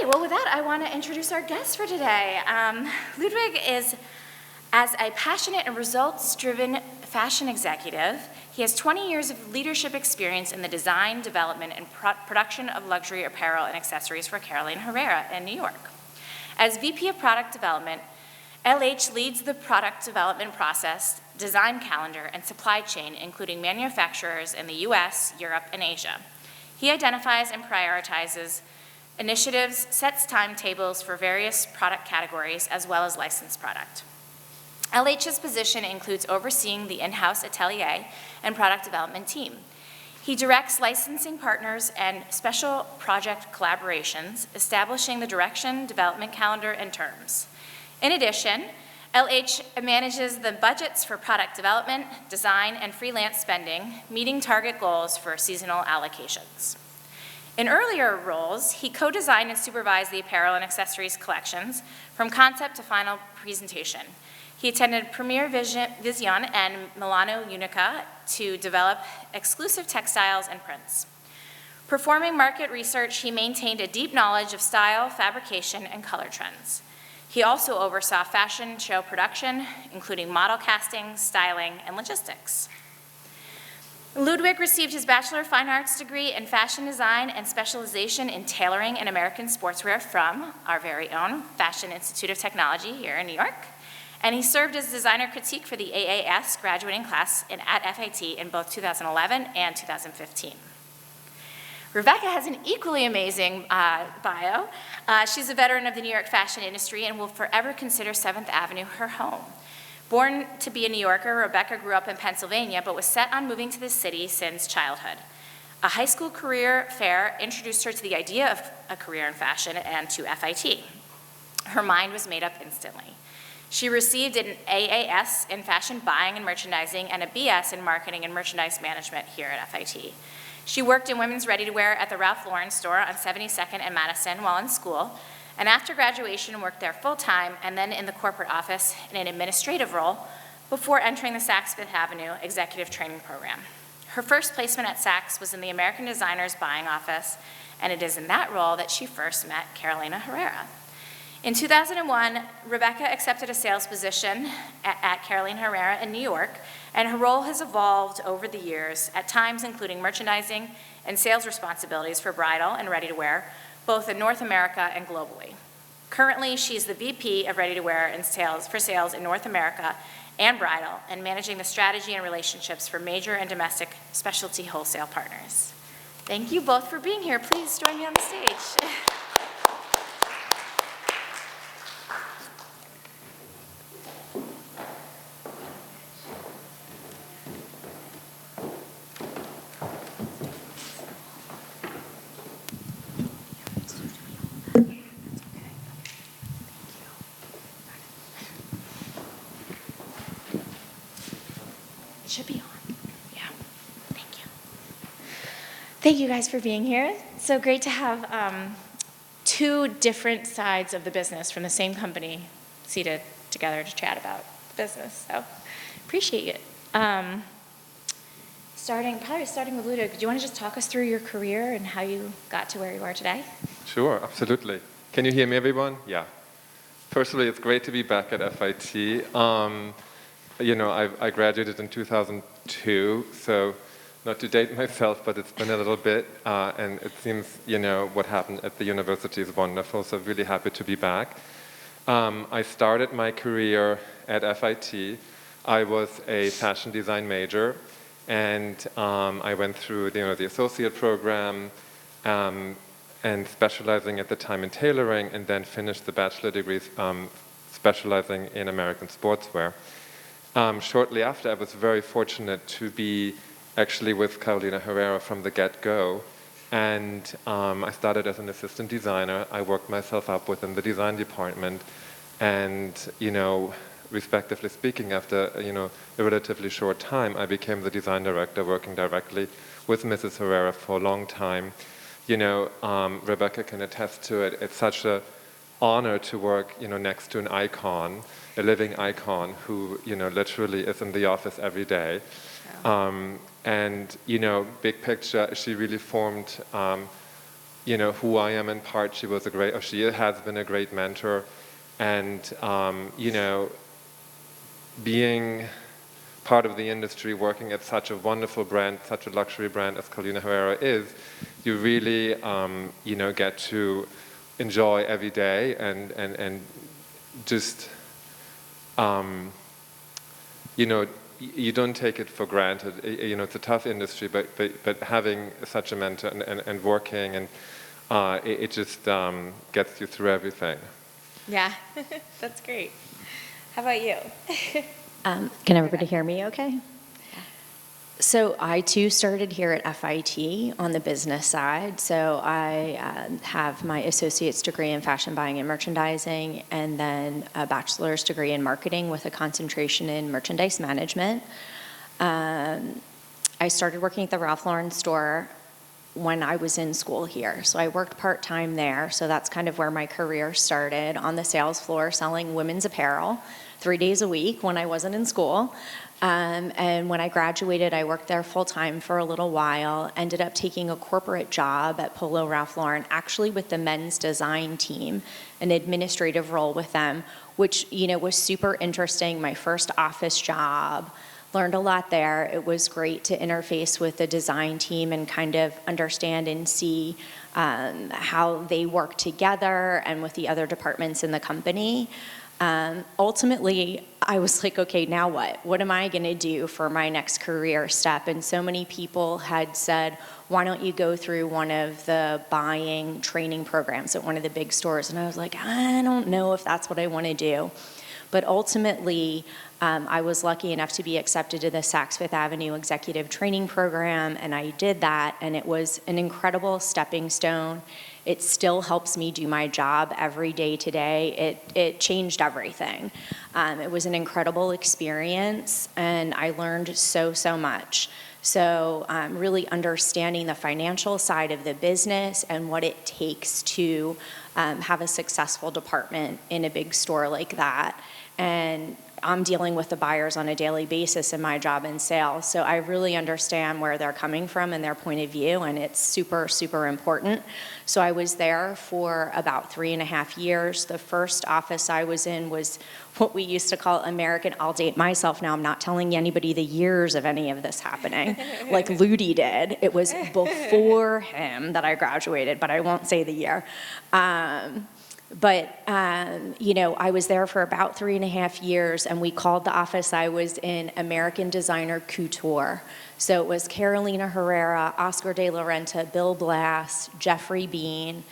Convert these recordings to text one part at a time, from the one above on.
well with that, I want to introduce our guest for today. Ludwig is, as a passionate and results-driven fashion executive, he has 20 years of leadership experience in the design, development, and production of luxury apparel and accessories for Carolina Herrera in New York. As VP of Product Development, LH leads the product development process, design calendar, and supply chain, including manufacturers in the US, Europe, and Asia. He identifies and prioritizes initiatives, sets timetables for various product categories, as well as licensed product. LH's position includes overseeing the in-house atelier and product development team. He directs licensing partners and special project collaborations, establishing the direction, development calendar, and terms. In addition, LH manages the budgets for product development, design, and freelance spending, meeting target goals for seasonal allocations. In earlier roles, he co-designed and supervised the apparel and accessories collections from concept to final presentation. He attended Premier Vision and Milano Unica to develop exclusive textiles and prints. Performing market research, he maintained a deep knowledge of style, fabrication, and color trends. He also oversaw fashion show production, including model casting, styling, and logistics. Ludwig received his Bachelor of Fine Arts degree in fashion design and specialization in tailoring and American sportswear from our very own Fashion Institute of Technology here in New York. And he served as designer critique for the AAS graduating class at FIT in both 2011 and 2015. Rebecca has an equally amazing bio. She's a veteran of the New York fashion industry and will forever consider 7th Avenue her home. Born to be a New Yorker, Rebecca grew up in Pennsylvania, but was set on moving to the city since childhood. A high school career fair introduced her to the idea of a career in fashion and to FIT. Her mind was made up instantly. She received an AAS in fashion buying and merchandising and a BS in marketing and merchandise management here at FIT. She worked in women's ready-to-wear at the Ralph Lauren store on 72nd and Madison while in school, and after graduation worked there full-time and then in the corporate office in an administrative role before entering the Saks Fifth Avenue Executive Training Program. Her first placement at Saks was in the American Designers buying office, and it is in that role that she first met Carolina Herrera. In 2001, Rebecca accepted a sales position at Carolina Herrera in New York, and her role has evolved over the years, at times including merchandising and sales responsibilities for bridal and ready-to-wear, both in North America and globally. Currently, she's the VP of ready-to-wear and sales in North America and bridal, and managing the strategy and relationships for major and domestic specialty wholesale partners. Thank you both for being here. Please join me on the stage. Should be on. Yeah. Thank you. Thank you guys for being here. It's so great to have two different sides of the business from the same company seated together to chat about the business. So appreciate it. Starting with Ludwig, do you want to just talk us through your career and how you got to where you are today? Sure, absolutely. Can you hear me, everyone? Yeah. Firstly, it's great to be back at FIT. You know, I graduated in 2002, so not to date myself, but it's been a little bit, and it seems, you know, what happened at the university is wonderful, so really happy to be back. I started my career at FIT. I was a fashion design major, and I went through, you know, the associate program, and specializing at the time in tailoring, and then finished the bachelor degree specializing in American sportswear. Shortly after, I was very fortunate to be actually with Carolina Herrera from the get-go, and I started as an assistant designer. I worked myself up within the design department, and, you know, respectively speaking, after, you know, a relatively short time, I became the design director, working directly with Mrs. Herrera for a long time. You know, Rebecca can attest to it. It's such an honor to work, you know, next to an icon, a living icon who, you know, literally is in the office every day. And, you know, big picture, she really formed who I am in part. She has been a great mentor. And, being part of the industry, working at such a wonderful brand, such a luxury brand as Carolina Herrera is, you really, get to enjoy every day and just, you don't take it for granted. It's a tough industry, but having such a mentor and working, and it just gets you through everything. Yeah, that's great. How about you? Can everybody hear me okay? So I too started here at FIT on the business side. So I have my associate's degree in fashion buying and merchandising, and then a bachelor's degree in marketing with a concentration in merchandise management. I started working at the Ralph Lauren store when I was in school here. So I worked part-time there. So that's kind of where my career started, on the sales floor selling women's apparel 3 days a week when I wasn't in school. And when I graduated, I worked there full-time for a little while, ended up taking a corporate job at Polo Ralph Lauren, actually with the men's design team, an administrative role with them, which, was super interesting. My first office job, learned a lot there. It was great to interface with the design team and kind of understand and see how they work together and with the other departments in the company. Ultimately, I was like, okay, now what? What am I going to do for my next career step? And so many people had said, why don't you go through one of the buying training programs at one of the big stores? And I was like, I don't know if that's what I want to do. But ultimately, I was lucky enough to be accepted to the Saks Fifth Avenue Executive Training Program, and I did that, and it was an incredible stepping stone. It still helps me do my job every day today. It changed everything. It was an incredible experience, and I learned so much. So really understanding the financial side of the business and what it takes to have a successful department in a big store like that. And I'm dealing with the buyers on a daily basis in my job in sales. So I really understand where they're coming from and their point of view, and it's super important. So I was there for about 3.5 years. The first office I was in was what we used to call American. I'll date myself now. I'm not telling anybody the years of any of this happening, like Ludwig did. It was before him that I graduated, but I won't say the year. I was there for about 3.5 years, and we called the office I was in American Designer Couture. So it was Carolina Herrera, Oscar de la Renta, Bill Blass, Jeffrey Bean.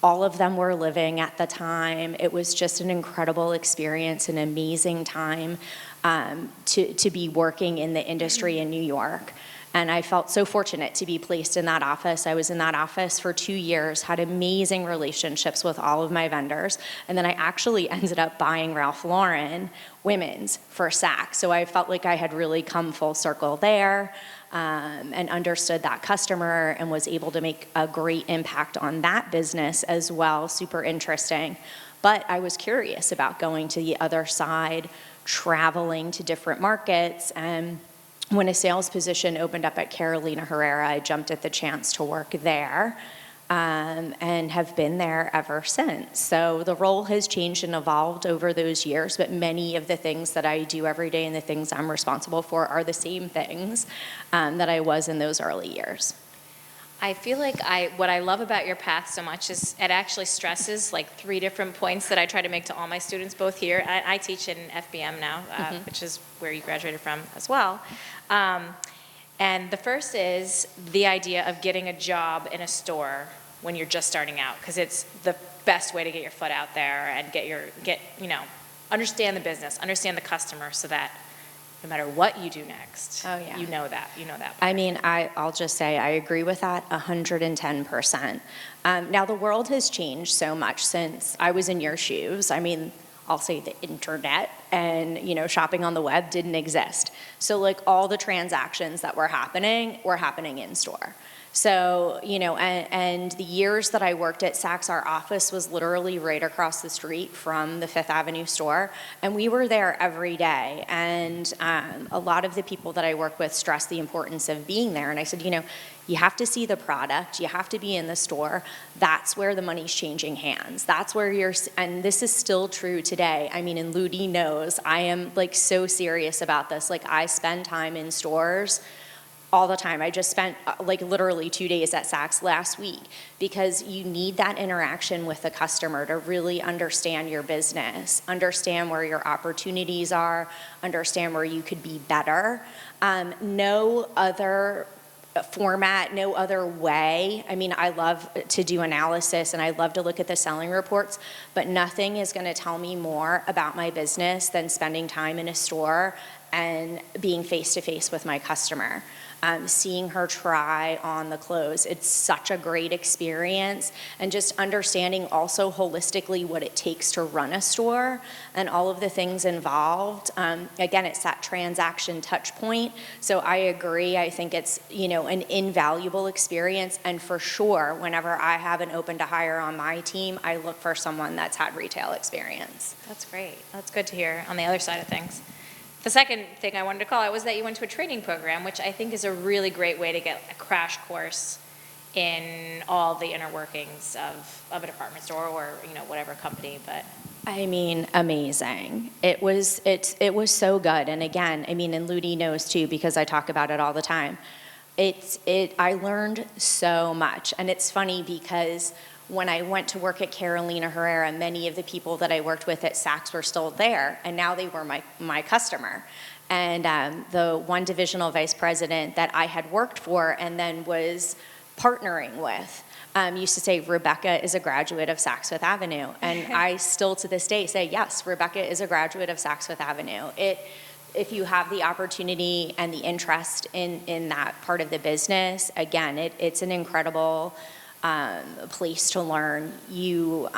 All of them were living at the time. It was just an incredible experience, an amazing time to be working in the industry in New York. And I felt so fortunate to be placed in that office. I was in that office for 2 years, had amazing relationships with all of my vendors. And then I actually ended up buying Ralph Lauren women's for Saks. So I felt like I had really come full circle there and understood that customer and was able to make a great impact on that business as well. Super interesting. But I was curious about going to the other side, traveling to different markets, and when a sales position opened up at Carolina Herrera, I jumped at the chance to work there and have been there ever since. So the role has changed and evolved over those years, but many of the things that I do every day and the things I'm responsible for are the same things that I was in those early years. I feel like what I love about your path so much is it actually stresses like 3 different points that I try to make to all my students, both here. I teach in FBM now, which is where you graduated from as well. And the first is the idea of getting a job in a store when you're just starting out, because it's the best way to get your foot out there and understand the business, understand the customer, so that no matter what you do next, you know that. I mean, I'll just say I agree with that 110%. Now, the world has changed so much since I was in your shoes. I mean, I'll say the internet and, shopping on the web didn't exist. So, like, all the transactions that were happening in store. So, and the years that I worked at Saks, our office was literally right across the street from the Fifth Avenue store, and we were there every day. And a lot of the people that I work with stress the importance of being there. And I said, you have to see the product, you have to be in the store. That's where the money's changing hands. That's where and this is still true today. I mean, and Ludi knows, I am like so serious about this. Like, I spend time in stores all the time. I just spent like literally 2 days at Saks last week, because you need that interaction with the customer to really understand your business, understand where your opportunities are, understand where you could be better. No other format, no other way. I mean, I love to do analysis and I love to look at the selling reports, but nothing is going to tell me more about my business than spending time in a store and being face to face with my customer. Seeing her try on the clothes. It's such a great experience, and just understanding also holistically what it takes to run a store and all of the things involved. Again, it's that transaction touch point. So I agree. I think it's, an invaluable experience, and for sure, whenever I have an open to hire on my team, I look for someone that's had retail experience. That's great. That's good to hear on the other side of things. The second thing I wanted to call out was that you went to a training program, which I think is a really great way to get a crash course in all the inner workings of a department store or whatever company. But I mean, amazing. It was so good. And again, I mean, and Ludi knows too, because I talk about it all the time. I learned so much, and it's funny because when I went to work at Carolina Herrera, many of the people that I worked with at Saks were still there, and now they were my customer. And the one divisional vice president that I had worked for and then was partnering with used to say, Rebecca is a graduate of Saks Fifth Avenue. And I still to this day say, yes, Rebecca is a graduate of Saks Fifth Avenue. If you have the opportunity and the interest in that part of the business, again, it's an incredible place to learn. You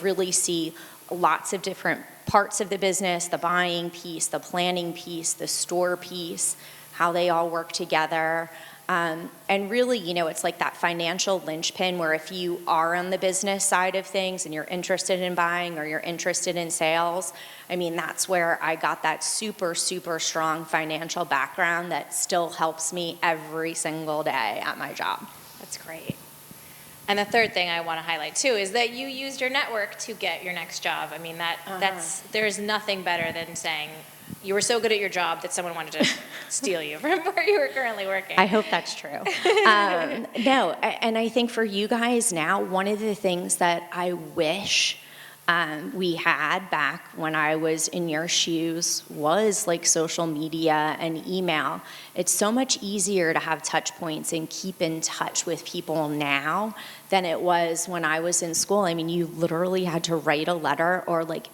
really see lots of different parts of the business, the buying piece, the planning piece, the store piece, how they all work together. And really, it's like that financial linchpin where if you are on the business side of things and you're interested in buying or you're interested in sales, I mean, that's where I got that super, super strong financial background that still helps me every single day at my job. That's great. And the third thing I want to highlight too is that you used your network to get your next job. I mean, there's nothing better than saying you were so good at your job that someone wanted to steal you from where you were currently working. I hope that's true. No, and I think for you guys now, one of the things that I wish we had back when I was in your shoes was like social media and email. It's so much easier to have touch points and keep in touch with people now than it was when I was in school. I mean, you literally had to write a letter or like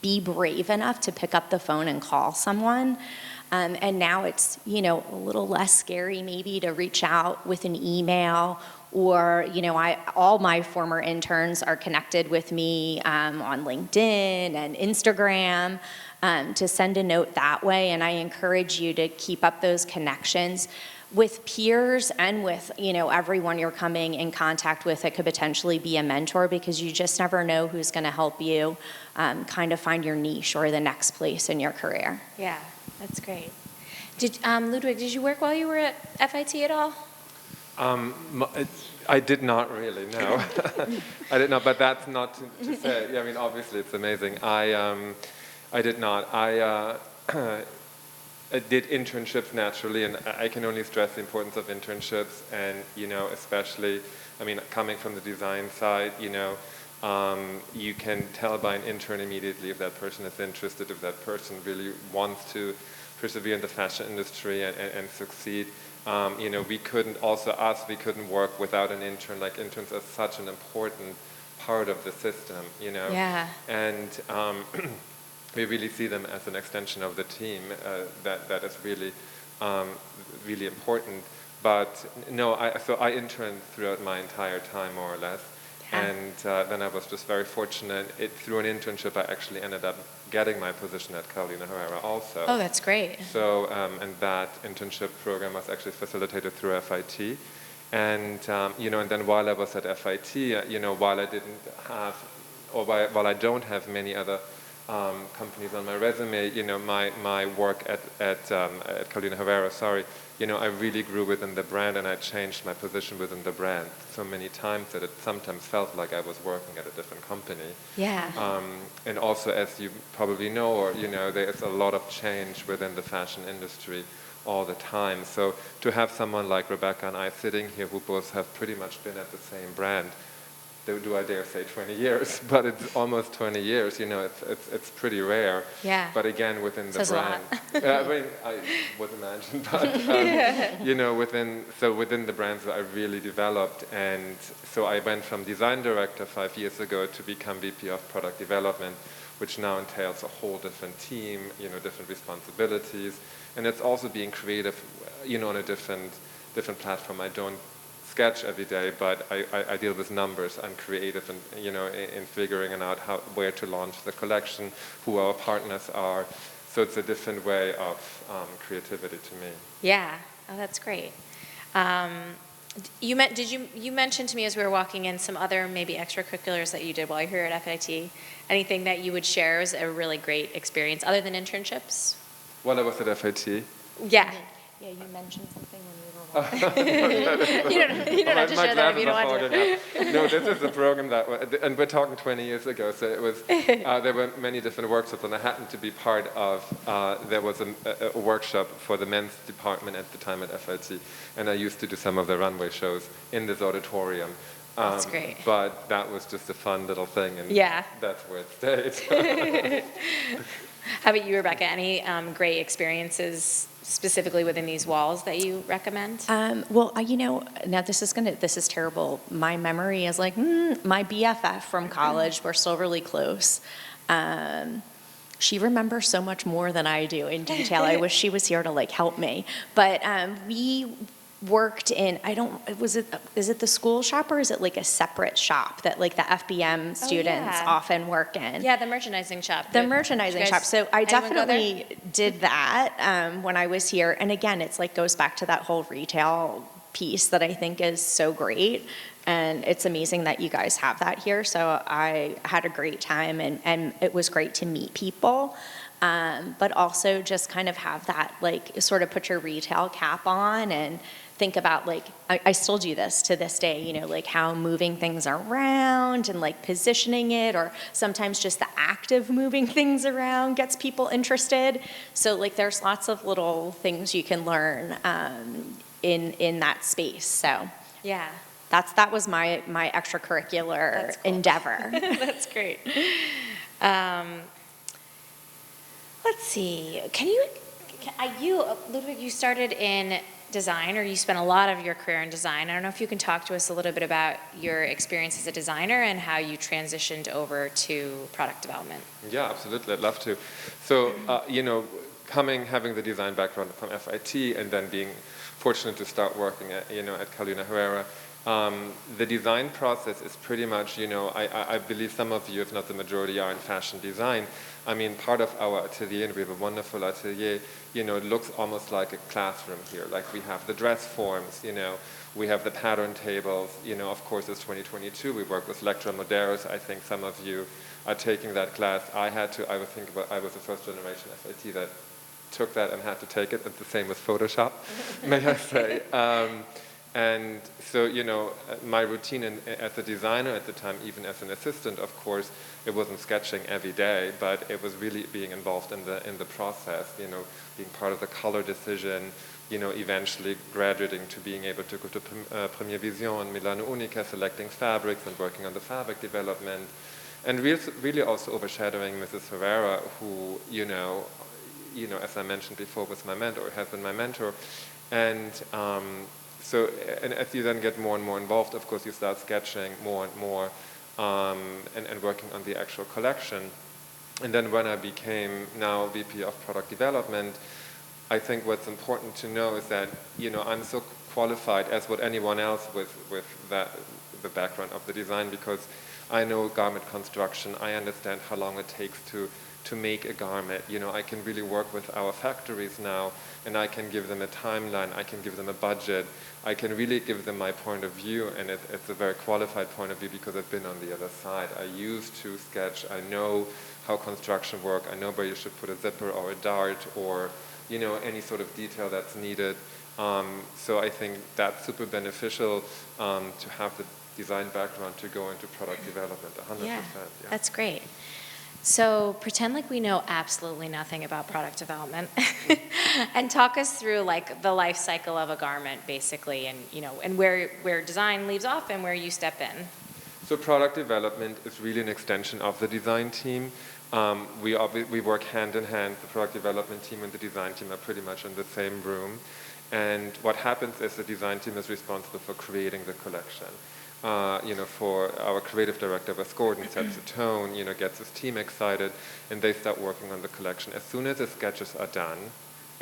be brave enough to pick up the phone and call someone. And now it's, a little less scary maybe to reach out with an email, or, all my former interns are connected with me on LinkedIn and Instagram to send a note that way. And I encourage you to keep up those connections with peers and with, everyone you're coming in contact with that could potentially be a mentor, because you just never know who's going to help you kind of find your niche or the next place in your career. Yeah, that's great. Ludwig, did you work while you were at FIT at all? I did not really, no. I did not, but that's not to say, I mean, obviously it's amazing. I did not. I did internships naturally, and I can only stress the importance of internships, and, especially, I mean, coming from the design side, you can tell by an intern immediately if that person is interested, if that person really wants to persevere in the fashion industry and succeed. We couldn't work without an intern. Like, interns are such an important part of the system, Yeah. And we really see them as an extension of the team. That is really, really important. But no, so I interned throughout my entire time, more or less. Yeah. And then I was just very fortunate. Through an internship, I actually ended up getting my position at Carolina Herrera also. Oh, that's great. So, and that internship program was actually facilitated through FIT. And then while I was at FIT, while I didn't have, or while I don't have many other companies on my resume, my work at Carolina Herrera, I really grew within the brand, and I changed my position within the brand so many times that it sometimes felt like I was working at a different company. Yeah. And also, as you probably know, there's a lot of change within the fashion industry all the time. So to have someone like Rebecca and I sitting here who both have pretty much been at the same brand, do I dare say 20 years, but it's almost 20 years, it's pretty rare. Yeah. But again, within the Says a lot. brand. I mean, I would imagine, but within the brands that I really developed, and so I went from design director 5 years ago to become VP of product development, which now entails a whole different team, different responsibilities, and it's also being creative, on a different platform. I don't sketch every day, but I deal with numbers. I'm creative, and in figuring out where to launch the collection, who our partners are. So it's a different way of creativity to me. Yeah, oh, that's great. You mentioned to me as we were walking in some other maybe extracurriculars that you did while you were at FIT. Anything that you would share as a really great experience other than internships? While I was at FIT. Yeah. Yeah, you mentioned something when we were You don't have to share that if you don't want to. No, this is a program and we're talking 20 years ago, so it was, there were many different workshops, and I happened to be part of, there was a workshop for the men's department at the time at FIT, and I used to do some of the runway shows in this auditorium. That's great. But that was just a fun little thing, and that's where it stayed. How about you, Rebecca? Any great experiences specifically within these walls that you recommend? Well, now this is terrible. My memory is like, my BFF from college, we're still really close. She remembers so much more than I do in detail. I wish she was here to help me. But we worked in, is it the school shop, or is it a separate shop that the FBM students often work in? Yeah, the merchandising shop. The merchandising shop. So I definitely did that when I was here. And again, it's goes back to that whole retail piece that I think is so great. And it's amazing that you guys have that here. So I had a great time, and it was great to meet people. But also just kind of have that, sort of put your retail cap on and think about, I still do this to this day, how moving things around and positioning it, or sometimes just the act of moving things around gets people interested. So there's lots of little things you can learn in that space. So yeah, that was my extracurricular endeavor. That's great. Let's see. Ludwig, you started in design, or you spent a lot of your career in design. I don't know if you can talk to us a little bit about your experience as a designer and how you transitioned over to product development. Yeah, absolutely. I'd love to. So, having the design background from FIT, and then being fortunate to start working at Carolina Herrera, the design process is pretty much, I believe some of you, if not the majority, are in fashion design. I mean, part of our atelier, and we have a wonderful atelier, it looks almost like a classroom here. We have the dress forms, we have the pattern tables, of course it's 2022, we work with Lectra Moderos. I think some of you are taking that class. I was the first generation FIT that took that and had to take it. It's the same with Photoshop, may I say. And so, my routine as a designer at the time, even as an assistant, of course, it wasn't sketching every day, but it was really being involved in the process, being part of the color decision, eventually graduating to being able to go to Premiere Vision and Milano Unica, selecting fabrics and working on the fabric development, and really also overshadowing Mrs. Herrera, who, as I mentioned before, was my mentor, has been my mentor. And so, and as you then get more and more involved, of course, you start sketching more and more, and working on the actual collection. And then when I became now VP of Product Development, I think what's important to know is that, I'm so qualified as would anyone else with the background of the design, because I know garment construction. I understand how long it takes to to make a garment. You know, I can really work with our factories now, and I can give them a timeline, I can give them a budget, I can really give them my point of view, and it's a very qualified point of view because I've been on the other side. I used to sketch, I know how construction work, I know where you should put a zipper or a dart or, you know, any sort of detail that's needed. So I think that's super beneficial to have the design background to go into product development, 100%. Yeah, Yeah. that's great. So pretend like we know absolutely nothing about product development and talk us through like the life cycle of a garment basically, and you know, and where design leaves off and where you step in. So product development is really an extension of the design team. We work hand in hand. The product development team and the design team are pretty much in the same room. And what happens is the design team is responsible for creating the collection. You know, for our creative director, Wes Gordon, sets the tone, you know, gets his team excited, and they start working on the collection. As soon as the sketches are done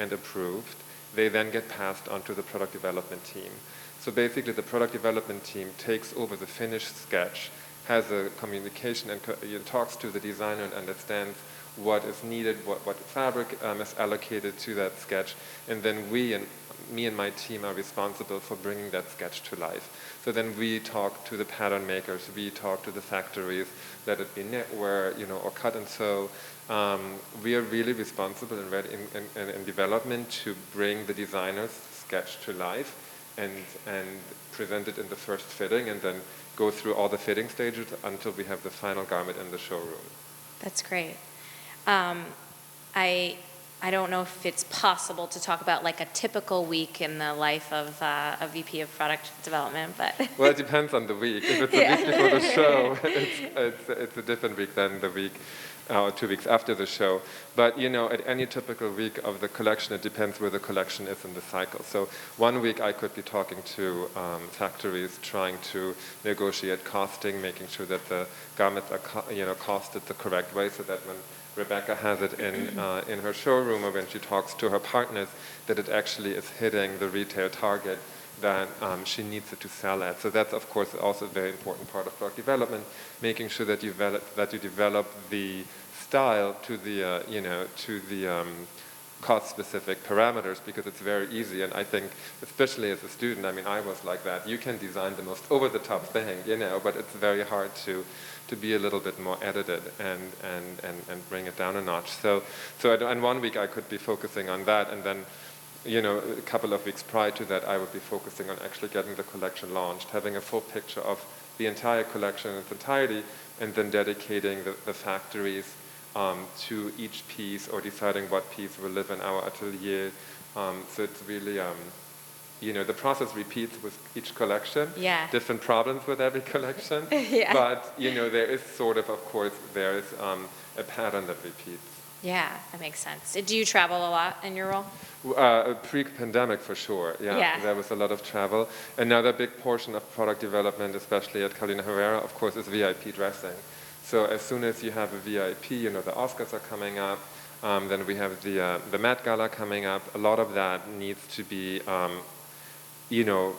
and approved, they then get passed on to the product development team. So basically, the product development team takes over the finished sketch, has a communication, and talks to the designer and understands what is needed, what fabric is allocated to that sketch, and then me and my team are responsible for bringing that sketch to life. So then we talk to the pattern makers, we talk to the factories, let it be knitwear, you know, or cut and sew. We are really responsible in development to bring the designer's sketch to life and present it in the first fitting, and then go through all the fitting stages until we have the final garment in the showroom. That's great. I don't know if it's possible to talk about like a typical week in the life of a VP of product development, but well, it depends on the week. If it's a week before the show, it's a different week than the week or 2 weeks after the show. But you know, at any typical week of the collection, it depends where the collection is in the cycle. So 1 week I could be talking to factories, trying to negotiate costing, making sure that the garments are costed the correct way, so that when Rebecca has it in her showroom, or when she talks to her partners, that it actually is hitting the retail target that she needs it to sell at. So that's, of course, also a very important part of product development, making sure that you develop the style to the cost-specific parameters, because it's very easy. And I think, especially as a student, I mean, I was like that. You can design the most over-the-top thing, you know, but it's very hard to be a little bit more edited and bring it down a notch. So in 1 week I could be focusing on that, and then, you know, a couple of weeks prior to that I would be focusing on actually getting the collection launched, having a full picture of the entire collection in its entirety, and then dedicating the factories to each piece, or deciding what piece will live in our atelier. So it's really, you know, the process repeats with each collection. Yeah. Different problems with every collection. Yeah. But, you know, there is sort of course, there is a pattern that repeats. yeah, that makes sense. Do you travel a lot in your role? Pre-pandemic, for sure. Yeah. There was a lot of travel. Another big portion of product development, especially at Carolina Herrera, of course, is VIP dressing. So as soon as you have a VIP, you know, the Oscars are coming up, then we have the Met Gala coming up. A lot of that needs to be, you know,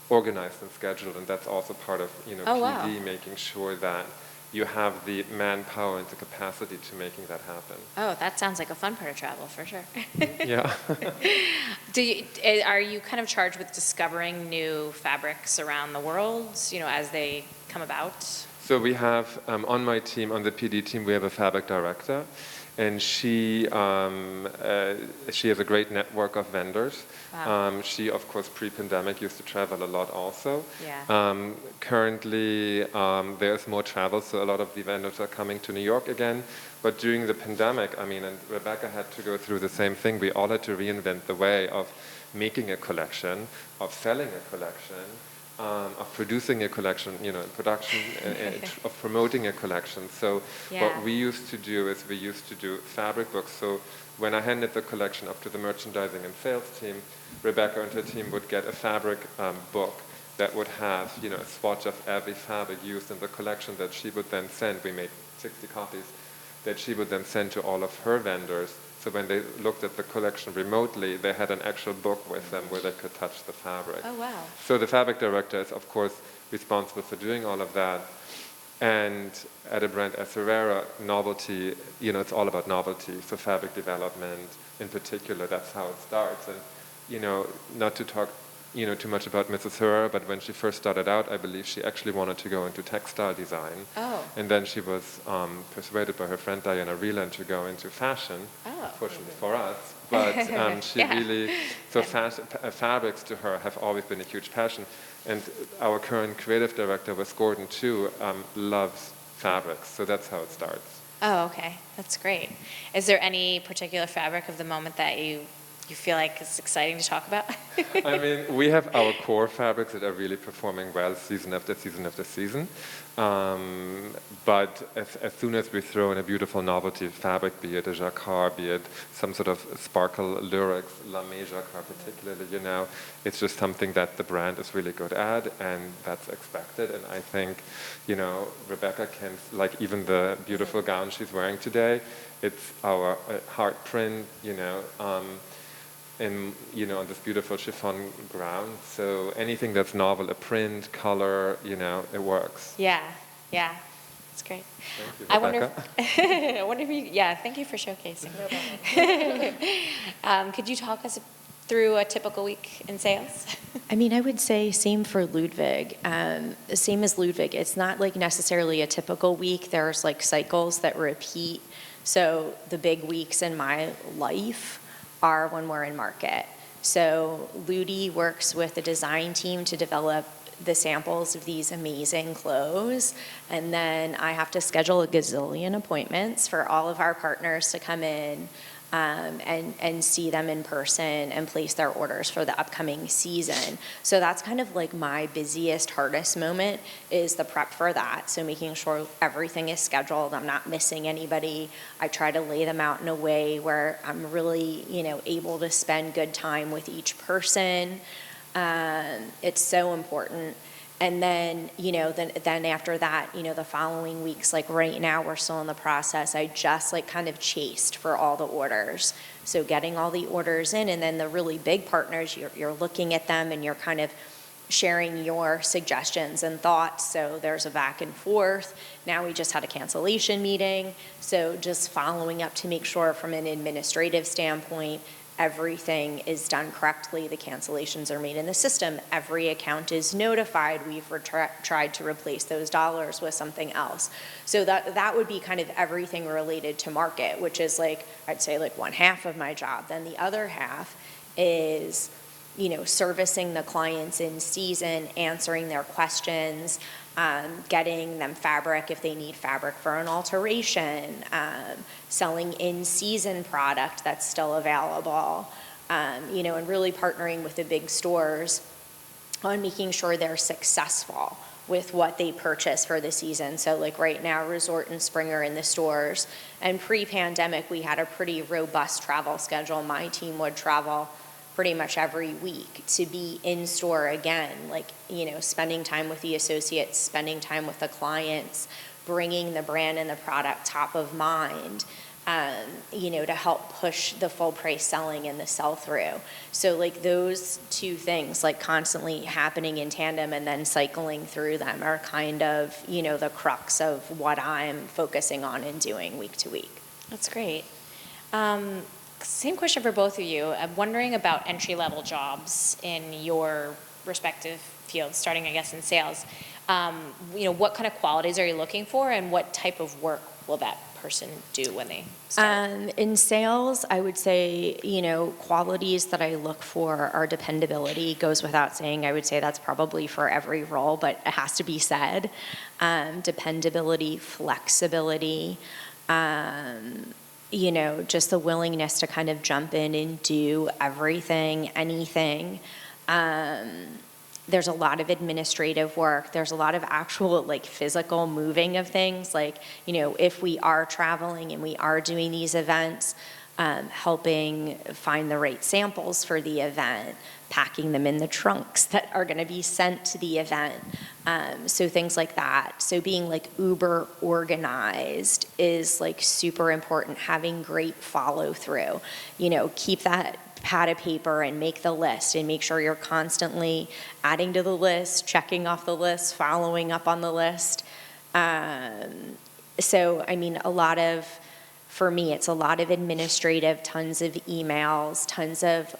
organized and scheduled, and that's also part of, you know, Oh, PD, wow. making sure that you have the manpower and the capacity to making that happen. Oh, that sounds like a fun part of travel for sure. Yeah. Are you kind of charged with discovering new fabrics around the world, you know, as they come about? So we have, on my team, on the PD team, we have a fabric director, and she has a great network of vendors. Wow. She, of course, pre-pandemic used to travel a lot also. Yeah. Currently, there's more travel, so a lot of the vendors are coming to New York again. But during the pandemic, I mean, and Rebecca had to go through the same thing, we all had to reinvent the way of making a collection, of selling a collection, of producing a collection, you know, production, of promoting a collection. So Yeah. what we used to do is we used to do fabric books. So when I handed the collection up to the merchandising and sales team, Rebecca and her team would get a fabric book that would have, you know, a swatch of every fabric used in the collection that she would then send. We made 60 copies that she would then send to all of her vendors. So when they looked at the collection remotely, they had an actual book with them where they could touch the fabric. Oh, wow. So the fabric director is, of course, responsible for doing all of that. And at a brand as Herrera, novelty, it's all about novelty. So fabric development in particular, that's how it starts. And, not to talk, too much about Mrs. Herrera, but when she first started out, I believe she actually wanted to go into textile design. Oh. And then she was persuaded by her friend Diana Vreeland to go into fashion, fortunately for us. But she really, so fabrics to her have always been a huge passion. And our current creative director, Wes Gordon, too, loves fabrics. So that's how it starts. Oh, okay. That's great. Is there any particular fabric of the moment that you feel like is exciting to talk about? I mean, we have our core fabrics that are really performing well season after season after season. But as soon as we throw in a beautiful novelty fabric, be it a jacquard, be it some sort of sparkle lyrics, lame jacquard particularly, it's just something that the brand is really good at, and that's expected. And I think, Rebecca can, like even the beautiful gown she's wearing today, it's our heart print, on this beautiful chiffon ground. So anything that's novel, a print, color, it works. Yeah. That's great. Thank you, I wonder Rebecca. if thank you for showcasing. Could you talk us through a typical week in sales? I mean, I would say same for Ludwig. Same as Ludwig. It's not like necessarily a typical week. There's like cycles that repeat. So the big weeks in my life are when we're in market. So Ludi works with the design team to develop the samples of these amazing clothes, and then I have to schedule a gazillion appointments for all of our partners to come in and see them in person and place their orders for the upcoming season. So that's kind of like my busiest, hardest moment is the prep for that. So making sure everything is scheduled, I'm not missing anybody. I try to lay them out in a way where I'm really, able to spend good time with each person. It's so important. And then, then after that, the following weeks, like right now, we're still in the process. I just kind of chased for all the orders. So getting all the orders in, and then the really big partners, you're looking at them and you're kind of sharing your suggestions and thoughts. So there's a back and forth. Now we just had a cancellation meeting. So just following up to make sure from an administrative standpoint, everything is done correctly, the cancellations are made in the system, every account is notified, we've tried to replace those dollars with something else. So that would be kind of everything related to market, which is I'd say one half of my job. Then the other half is, servicing the clients in season, answering their questions, getting them fabric if they need fabric for an alteration, selling in-season product that's still available, and really partnering with the big stores on making sure they're successful with what they purchase for the season. So right now, Resort and Spring are in the stores, and pre-pandemic, we had a pretty robust travel schedule. My team would travel pretty much every week to be in store again, spending time with the associates, spending time with the clients, bringing the brand and the product top of mind, to help push the full price selling and the sell-through. So those two things constantly happening in tandem and then cycling through them are kind of, the crux of what I'm focusing on and doing week to week. That's great. Same question for both of you. I'm wondering about entry-level jobs in your respective fields, starting, I guess, in sales. What kind of qualities are you looking for, and what type of work will that person do when they start? In sales, I would say, qualities that I look for are dependability. Goes without saying. I would say that's probably for every role, but it has to be said. Dependability, flexibility, just the willingness to kind of jump in and do everything, anything. There's a lot of administrative work. There's a lot of actual physical moving of things. If we are traveling and we are doing these events, helping find the right samples for the event, packing them in the trunks that are going to be sent to the event. So things like that. So being uber organized is super important. Having great follow through. Keep that pad of paper and make the list and make sure you're constantly adding to the list, checking off the list, following up on the list. So, I mean, for me, it's a lot of administrative, tons of emails, tons of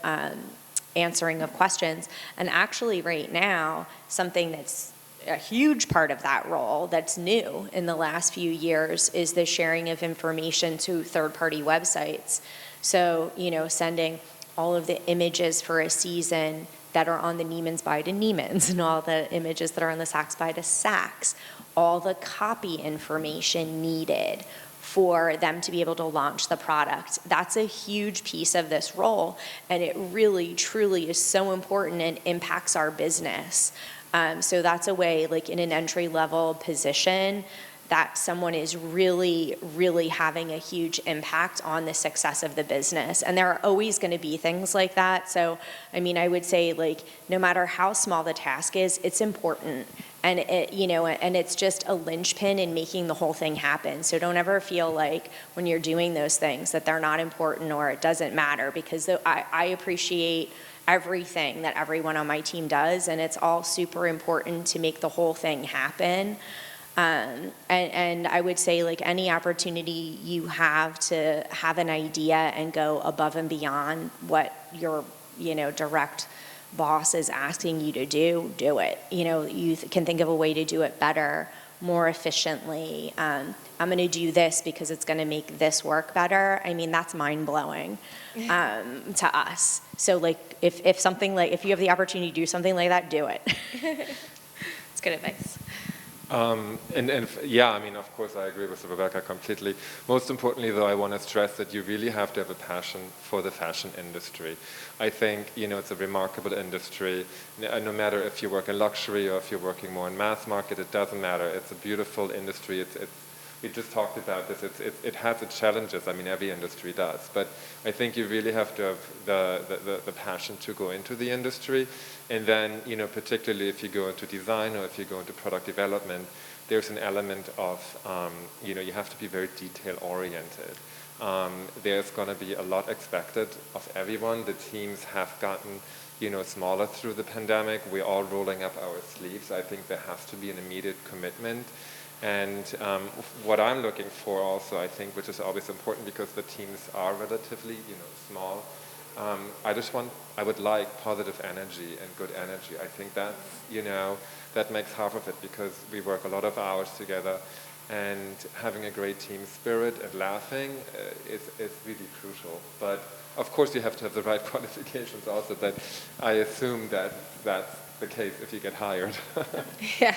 answering of questions. And actually right now, something that's a huge part of that role that's new in the last few years is the sharing of information to third-party websites. So, sending all of the images for a season that are on the Neiman's by to Neiman's and all the images that are on the Saks by to Saks, all the copy information needed for them to be able to launch the product. That's a huge piece of this role, and it really, truly is so important and impacts our business. So that's a way, like in an entry-level position, that someone is really, really having a huge impact on the success of the business. And there are always going to be things like that. So, I mean, I would say, like, no matter how small the task is, it's important. And and it's just a linchpin in making the whole thing happen. So don't ever feel like when you're doing those things that they're not important or it doesn't matter, because I appreciate everything that everyone on my team does, and it's all super important to make the whole thing happen. And I would say, like, any opportunity you have to have an idea and go above and beyond what your, direct boss is asking you to do it. You can think of a way to do it better, more efficiently. I'm going to do this because it's going to make this work better. I mean, that's mind-blowing to us. So, like, if you have the opportunity to do something like that, do it. It's good advice. Yeah, I mean, of course, I agree with Rebecca completely. Most importantly, though, I want to stress that you really have to have a passion for the fashion industry. I think, it's a remarkable industry. No matter if you work in luxury or if you're working more in mass market, it doesn't matter. It's a beautiful industry. We just talked about this. It has its challenges. I mean, every industry does. But I think you really have to have the passion to go into the industry. And then, particularly if you go into design or if you go into product development, there's an element of, you have to be very detail-oriented. There's going to be a lot expected of everyone. The teams have gotten, smaller through the pandemic. We're all rolling up our sleeves. I think there has to be an immediate commitment. And what I'm looking for also, I think, which is always important because the teams are relatively, small, I would like positive energy and good energy. I think that's, that makes half of it, because we work a lot of hours together, and having a great team spirit and laughing is really crucial. But of course you have to have the right qualifications also, but I assume that that's the case if you get hired. Yeah.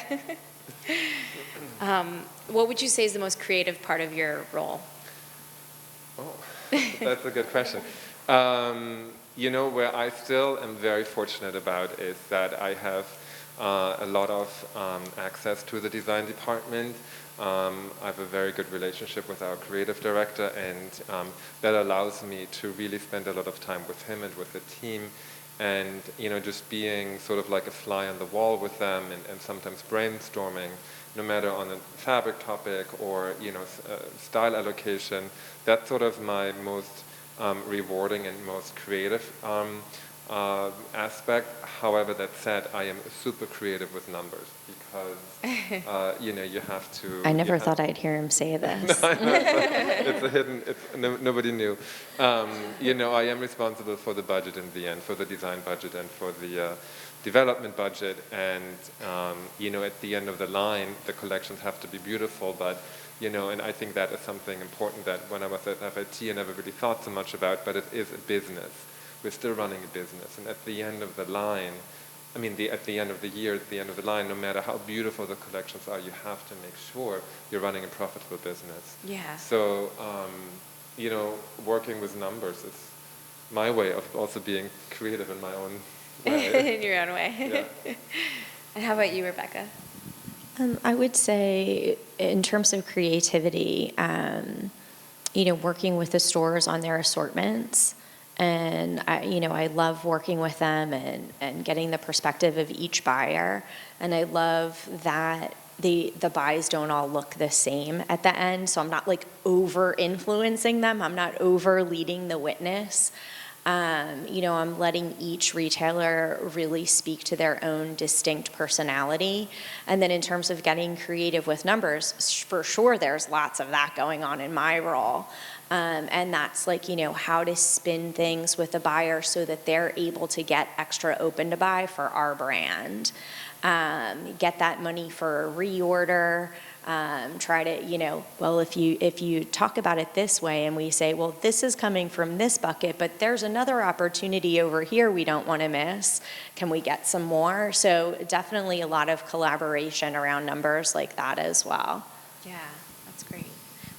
What would you say is the most creative part of your role? Oh, that's a good question. Where I still am very fortunate about is that I have a lot of access to the design department. I have a very good relationship with our creative director, and that allows me to really spend a lot of time with him and with the team, and just being sort of like a fly on the wall with them, and sometimes brainstorming, no matter on a fabric topic or style allocation. That's sort of my most rewarding and most creative aspect. However, that said, I am super creative with numbers, because you have to. I never thought I'd hear him say this. It's a hidden. Nobody knew. I am responsible for the budget in the end, for the design budget and for the development budget, and at the end of the line, the collections have to be beautiful, but. And I think that is something important that when I was at FIT I never really thought so much about, but it is a business. We're still running a business, and at the end of the line, at the end of the year, at the end of the line, no matter how beautiful the collections are, you have to make sure you're running a profitable business. Yeah. So, working with numbers is my way of also being creative in my own way. In your own way. Yeah. And how about you, Rebecca? I would say, in terms of creativity, working with the stores on their assortments, and I love working with them and getting the perspective of each buyer, and I love that the buys don't all look the same at the end, so I'm not like over influencing them, I'm not over leading the witness. I'm letting each retailer really speak to their own distinct personality. And then in terms of getting creative with numbers, for sure there's lots of that going on in my role. And that's like, how to spin things with the buyer so that they're able to get extra open to buy for our brand. Get that money for a reorder. Try to, well, if you talk about it this way and we say, well, this is coming from this bucket, but there's another opportunity over here we don't want to miss. Can we get some more? So definitely a lot of collaboration around numbers like that as well. Yeah, that's great.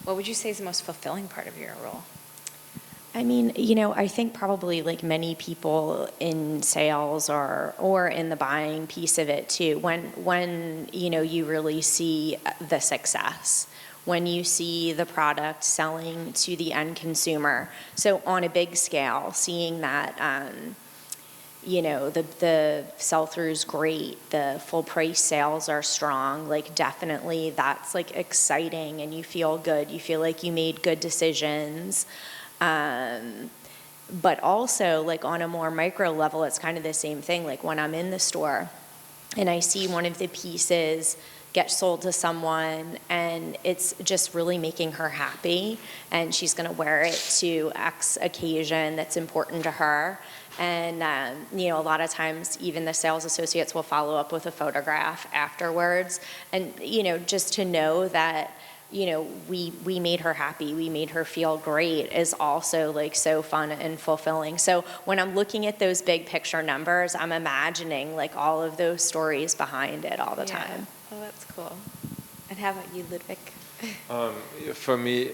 What would you say is the most fulfilling part of your role? I mean, I think probably like many people in sales or in the buying piece of it too, when you really see the success, when you see the product selling to the end consumer. So on a big scale, seeing that, the sell-through's great, the full price sales are strong, like definitely that's like exciting and you feel good. You feel like you made good decisions. But also like on a more micro level, it's kind of the same thing. Like when I'm in the store and I see one of the pieces get sold to someone and it's just really making her happy and she's going to wear it to X occasion that's important to her. And, a lot of times even the sales associates will follow up with a photograph afterwards. And, just to know that, we made her happy, we made her feel great is also like so fun and fulfilling. So when I'm looking at those big picture numbers, I'm imagining like all of those stories behind it all the time. Oh, that's cool. And how about you, Ludwig? For me,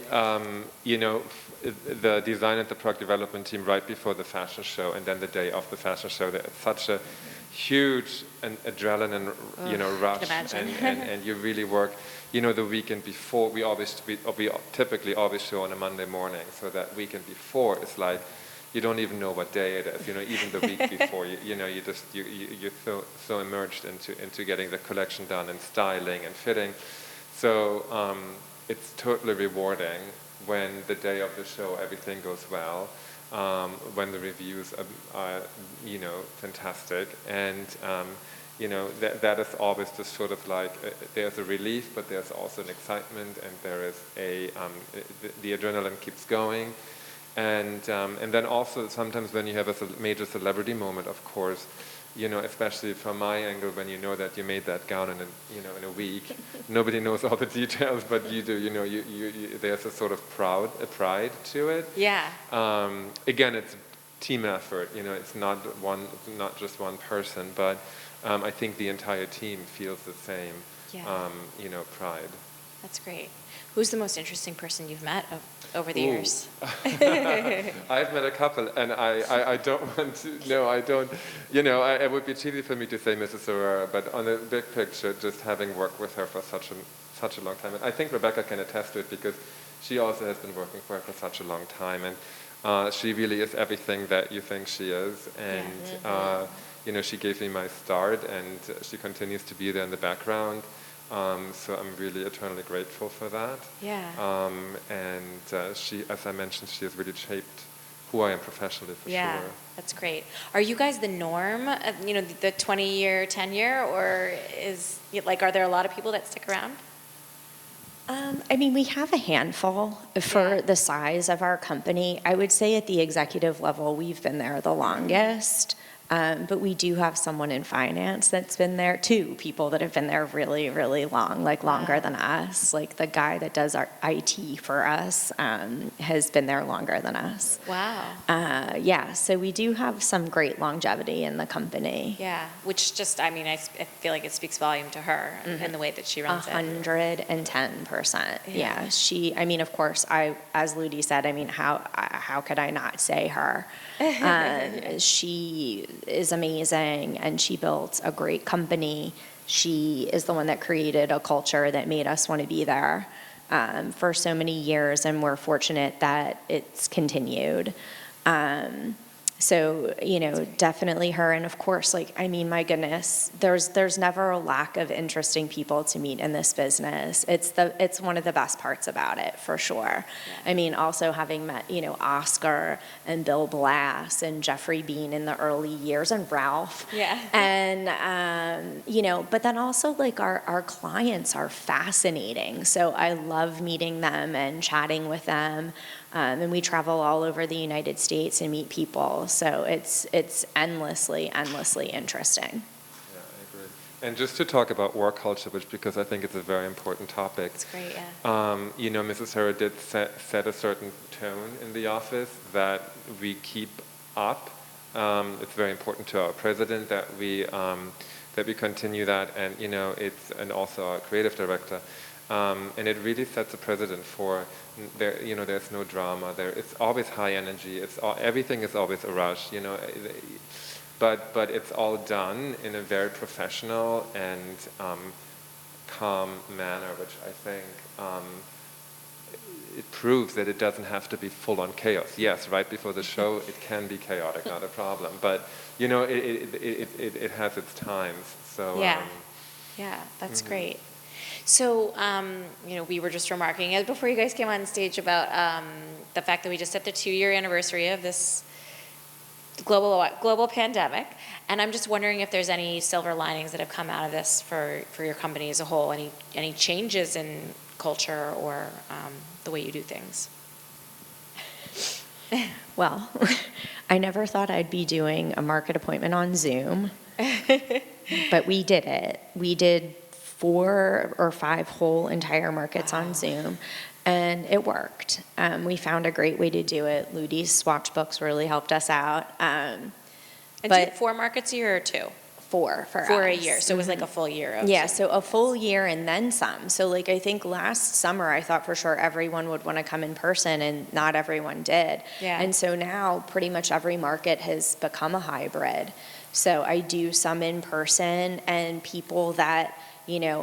the design and the product development team right before the fashion show and then the day of the fashion show, there's such a huge adrenaline, rush, and you really work. The weekend before, we typically always show on a Monday morning, so that weekend before is like, you don't even know what day it is. Even the week before, you're so immersed into getting the collection done and styling and fitting. So it's totally rewarding when the day of the show everything goes well, when the reviews are fantastic, and that is always just sort of like there's a relief, but there's also an excitement, and there is the adrenaline keeps going, and then also sometimes when you have a major celebrity moment, of course, especially from my angle, when you know that you made that gown in a week, nobody knows all the details, but you do. There's a sort of pride to it. Yeah. Again, it's a team effort. It's not just one person, but I think the entire team feels the same. Yeah. Pride. That's great. Who's the most interesting person you've met over the years? I've met a couple, and I don't want to. No, I don't. It would be cheesy for me to say Mrs. Herrera, but on the big picture, just having worked with her for such a long time, and I think Rebecca can attest to it because she also has been working for her for such a long time, and she really is everything that you think she is, and she gave me my start, and she continues to be there in the background. So I'm really eternally grateful for that. Yeah. And she, as I mentioned, she has really shaped who I am professionally for sure. Yeah, that's great. Are you guys the norm of, the 20-year tenure, or are there a lot of people that stick around? We have a handful for the size of our company. I would say at the executive level, we've been there the longest. But we do have someone in finance that's been there, 2 people that have been there really, really long, like longer than us. Like the guy that does our IT for us has been there longer than us. Wow. So we do have some great longevity in the company. Yeah, which just, I feel like it speaks volume to her and the way that she runs 110%. Yeah. She, of course, as Ludi said, how could I not say her? She is amazing, and she built a great company. She is the one that created a culture that made us want to be there for so many years, and we're fortunate that it's continued. So, definitely her. And of course, my goodness, there's never a lack of interesting people to meet in this business. It's one of the best parts about it, for sure. Yeah. Also having met, Oscar and Bill Blass and Jeffrey Bean in the early years, and Ralph. Yeah. And, but then also our clients are fascinating. So I love meeting them and chatting with them. And we travel all over the United States and meet people. So it's endlessly interesting. Yeah, I agree. And just to talk about work culture, which because I think it's a very important topic. It's great, yeah. Mrs. Sarah did set a certain tone in the office that we keep up. It's very important to our president that we continue that, and and also our creative director. And it really sets a precedent for there's no drama there. It's always high energy. Everything is always a rush. But it's all done in a very professional and calm manner, which I think it proves that it doesn't have to be full-on chaos. Yes, right before the show, it can be chaotic, not a problem. But it has its times. So yeah, that's great. So, we were just remarking before you guys came on stage about the fact that we just hit the 2-year anniversary of this global pandemic, and I'm just wondering if there's any silver linings that have come out of this for your company as a whole, any changes in culture or the way you do things. Well, I never thought I'd be doing a market appointment on Zoom, but we did it. We did 4 or 5 whole entire markets on Zoom, and it worked. We found a great way to do it. Ludi's swatch books really helped us out. And do you have 4 markets a year or 2? 4 for 4 a us. year, so it was like a full year of Yeah, Zoom. so a full year and then some. So I think last summer I thought for sure everyone would want to come in person, and not everyone did. Yeah. And so now pretty much every market has become a hybrid. So I do some in person, and people that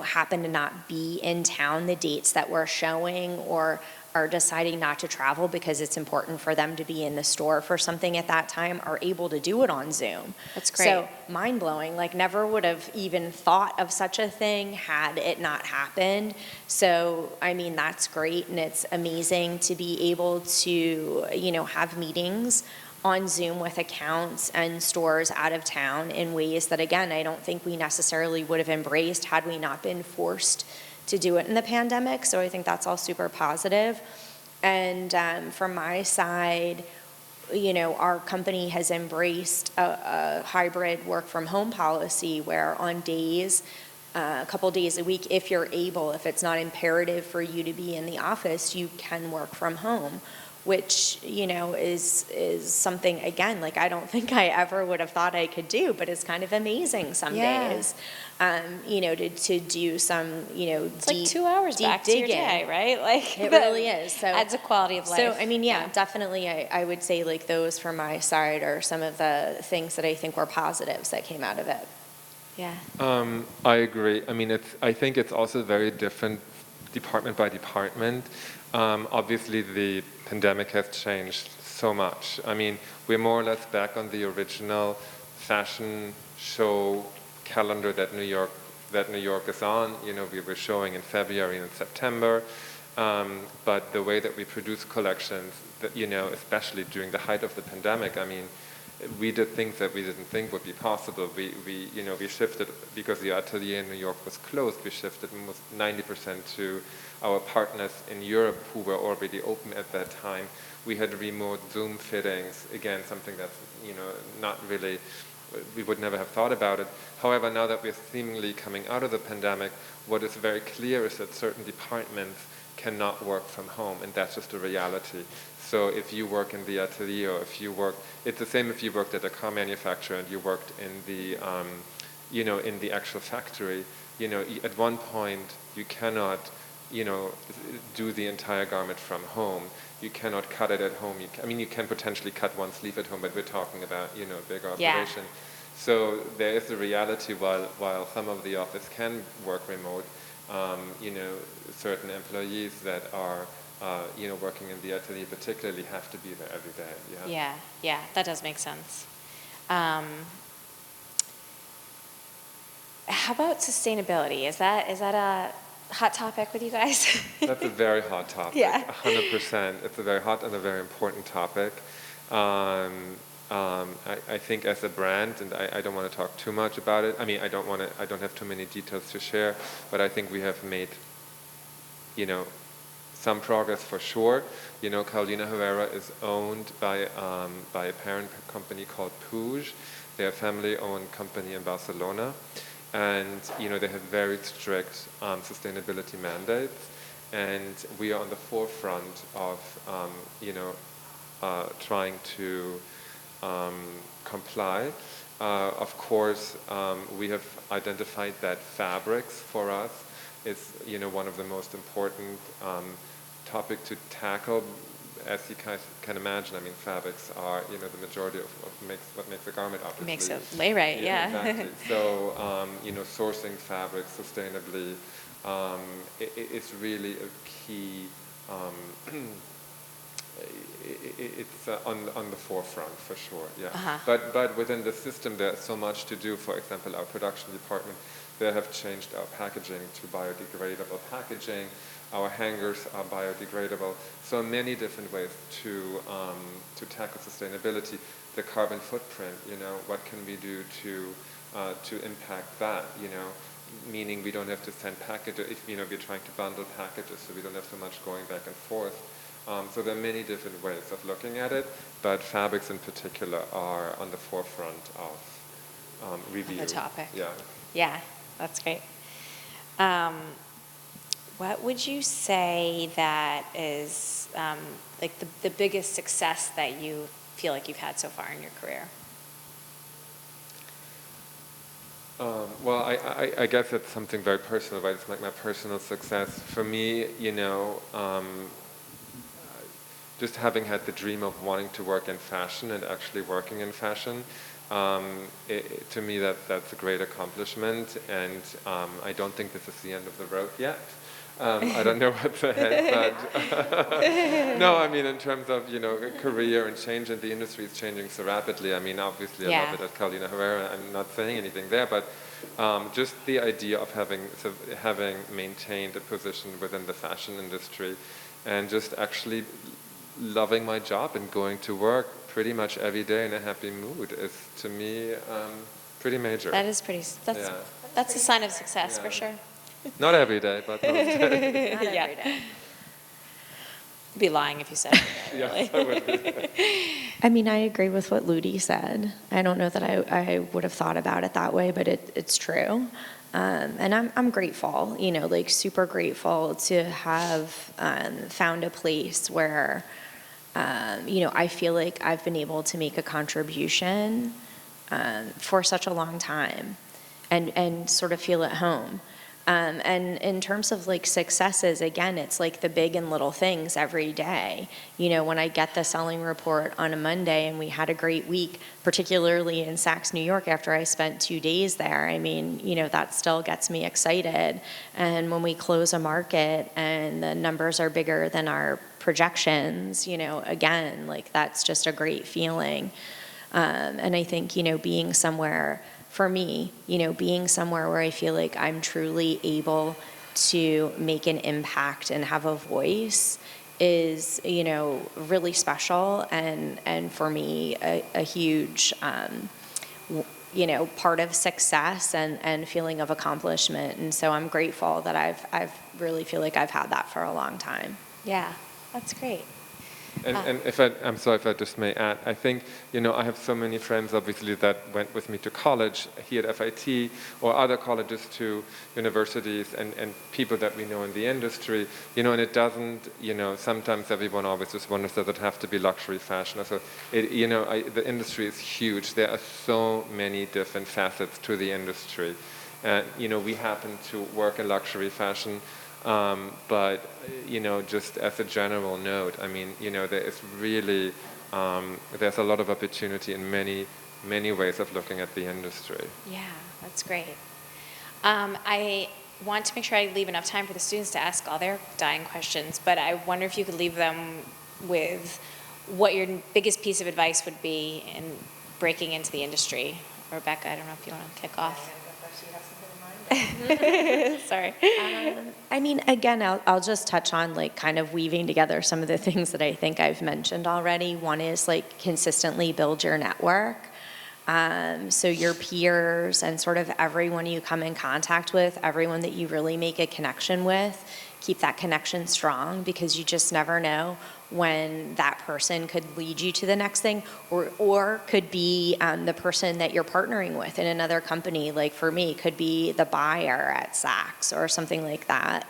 happen to not be in town the dates that we're showing, or are deciding not to travel because it's important for them to be in the store for something at that time, are able to do it on Zoom. That's great. So mind-blowing, never would have even thought of such a thing had it not happened. So, that's great, and it's amazing to be able to, have meetings on Zoom with accounts and stores out of town in ways that, again, I don't think we necessarily would have embraced had we not been forced to do it in the pandemic. So I think that's all super positive. And from my side, our company has embraced a hybrid work from home policy where on days, a couple days a week, if you're able, if it's not imperative for you to be in the office, you can work from home, which, is something, again, I don't think I ever would have thought I could do, but it's kind of amazing some days, to do some, It's deep, like 2 hours deep back to your digging. day, right? It really is. So adds a quality of life. So, definitely I would say those from my side are some of the things that I think were positives that came out of it. Yeah. I agree. I think it's also very different department by department. Obviously, the pandemic has changed so much. We're more or less back on the original fashion show calendar that New York is on. We were showing in February and September, but the way that we produce collections, especially during the height of the pandemic, we did things that we didn't think would be possible. We shifted, because the atelier in New York was closed, we shifted almost 90% to our partners in Europe who were already open at that time. We had remote Zoom fittings, again, something that's, not really, we would never have thought about it. However, now that we're seemingly coming out of the pandemic, what is very clear is that certain departments cannot work from home, and that's just a reality. So if you work in the atelier, or it's the same if you worked at a car manufacturer and you worked in the, in the actual factory. At one point you cannot, do the entire garment from home. You cannot cut it at home. You can potentially cut one sleeve at home, but we're talking about, a bigger operation. So there is the reality, while some of the office can work remote, certain employees that are working in the atelier particularly have to be there every day. Yeah. Yeah, that does make sense. How about sustainability? Is that a hot topic with you guys? That's a very hot topic. Yeah. 100%. It's a very hot and a very important topic. I think as a brand, and I don't want to talk too much about it. I mean, I don't have too many details to share, but I think we have made, some progress for sure. Carolina Herrera is owned by a parent company called Puig. They're a family-owned company in Barcelona. And they have very strict sustainability mandates, and we are on the forefront of trying to comply. Of course, we have identified that fabrics for us is one of the most important topic to tackle. As you can imagine, I mean, fabrics are the majority of what makes a garment, obviously. Makes it lay right, yeah. Exactly. So sourcing fabrics sustainably it's really a key. It's on the forefront for sure. Yeah. Uh-huh. But within the system, there's so much to do. For example, our production department, they have changed our packaging to biodegradable packaging. Our hangers are biodegradable. So many different ways to tackle sustainability. The carbon footprint, what can we do to impact that, meaning we don't have to send packages, if we're trying to bundle packages, so we don't have so much going back and forth. So there are many different ways of looking at it, but fabrics in particular are on the forefront of review. The topic. Yeah. Yeah, that's great. What would you say that is like the biggest success that you feel like you've had so far in your career? Well, I guess it's something very personal, right? It's like my personal success. For me, just having had the dream of wanting to work in fashion and actually working in fashion, to me that's a great accomplishment, and I don't think this is the end of the road yet. I don't know what's ahead, but no, I mean, in terms of, career and change, and the industry is changing so rapidly. I mean, obviously I love it at Carolina Herrera. I'm not saying anything there, but just the idea of having maintained a position within the fashion industry and just actually loving my job and going to work pretty much every day in a happy mood is, to me, pretty major. That is pretty, that's a sign of success, for sure. Not every day, but most days. Not every day. You'd be lying if you said it. Yes, I would. I mean, I agree with what Ludi said. I don't know that I would have thought about it that way, but it's true. And I'm grateful, super grateful to have found a place where, I feel like I've been able to make a contribution for such a long time and sort of feel at home. And in terms of successes, again, it's the big and little things every day. When I get the selling report on a Monday and we had a great week, particularly in Saks, New York, after I spent 2 days there, I mean, that still gets me excited. And when we close a market and the numbers are bigger than our projections, again, that's just a great feeling. And I think, being somewhere, for me, being somewhere where I feel like I'm truly able to make an impact and have a voice is, really special, and for me, a huge, part of success and feeling of accomplishment. And so I'm grateful that I've really feel like I've had that for a long time. Yeah, that's great. And I'm sorry if I just may add, I think, I have so many friends, obviously, that went with me to college here at FIT or other colleges to universities, and people that we know in the industry, and it doesn't, sometimes everyone always just wonders, does it have to be luxury fashion? So, the industry is huge. There are so many different facets to the industry. And, we happen to work in luxury fashion. But, just as a general note, I mean, there is really, there's a lot of opportunity in many, many ways of looking at the industry. Yeah, that's great. I want to make sure I leave enough time for the students to ask all their dying questions, but I wonder if you could leave them with what your biggest piece of advice would be in breaking into the industry. Rebecca, I don't know if you want to kick off. Sorry. I mean, again, I'll just touch on like kind of weaving together some of the things that I think I've mentioned already. One is like consistently build your network. So your peers and sort of everyone you come in contact with, everyone that you really make a connection with, keep that connection strong because you just never know when that person could lead you to the next thing or could be the person that you're partnering with in another company. Like for me, could be the buyer at Saks or something like that.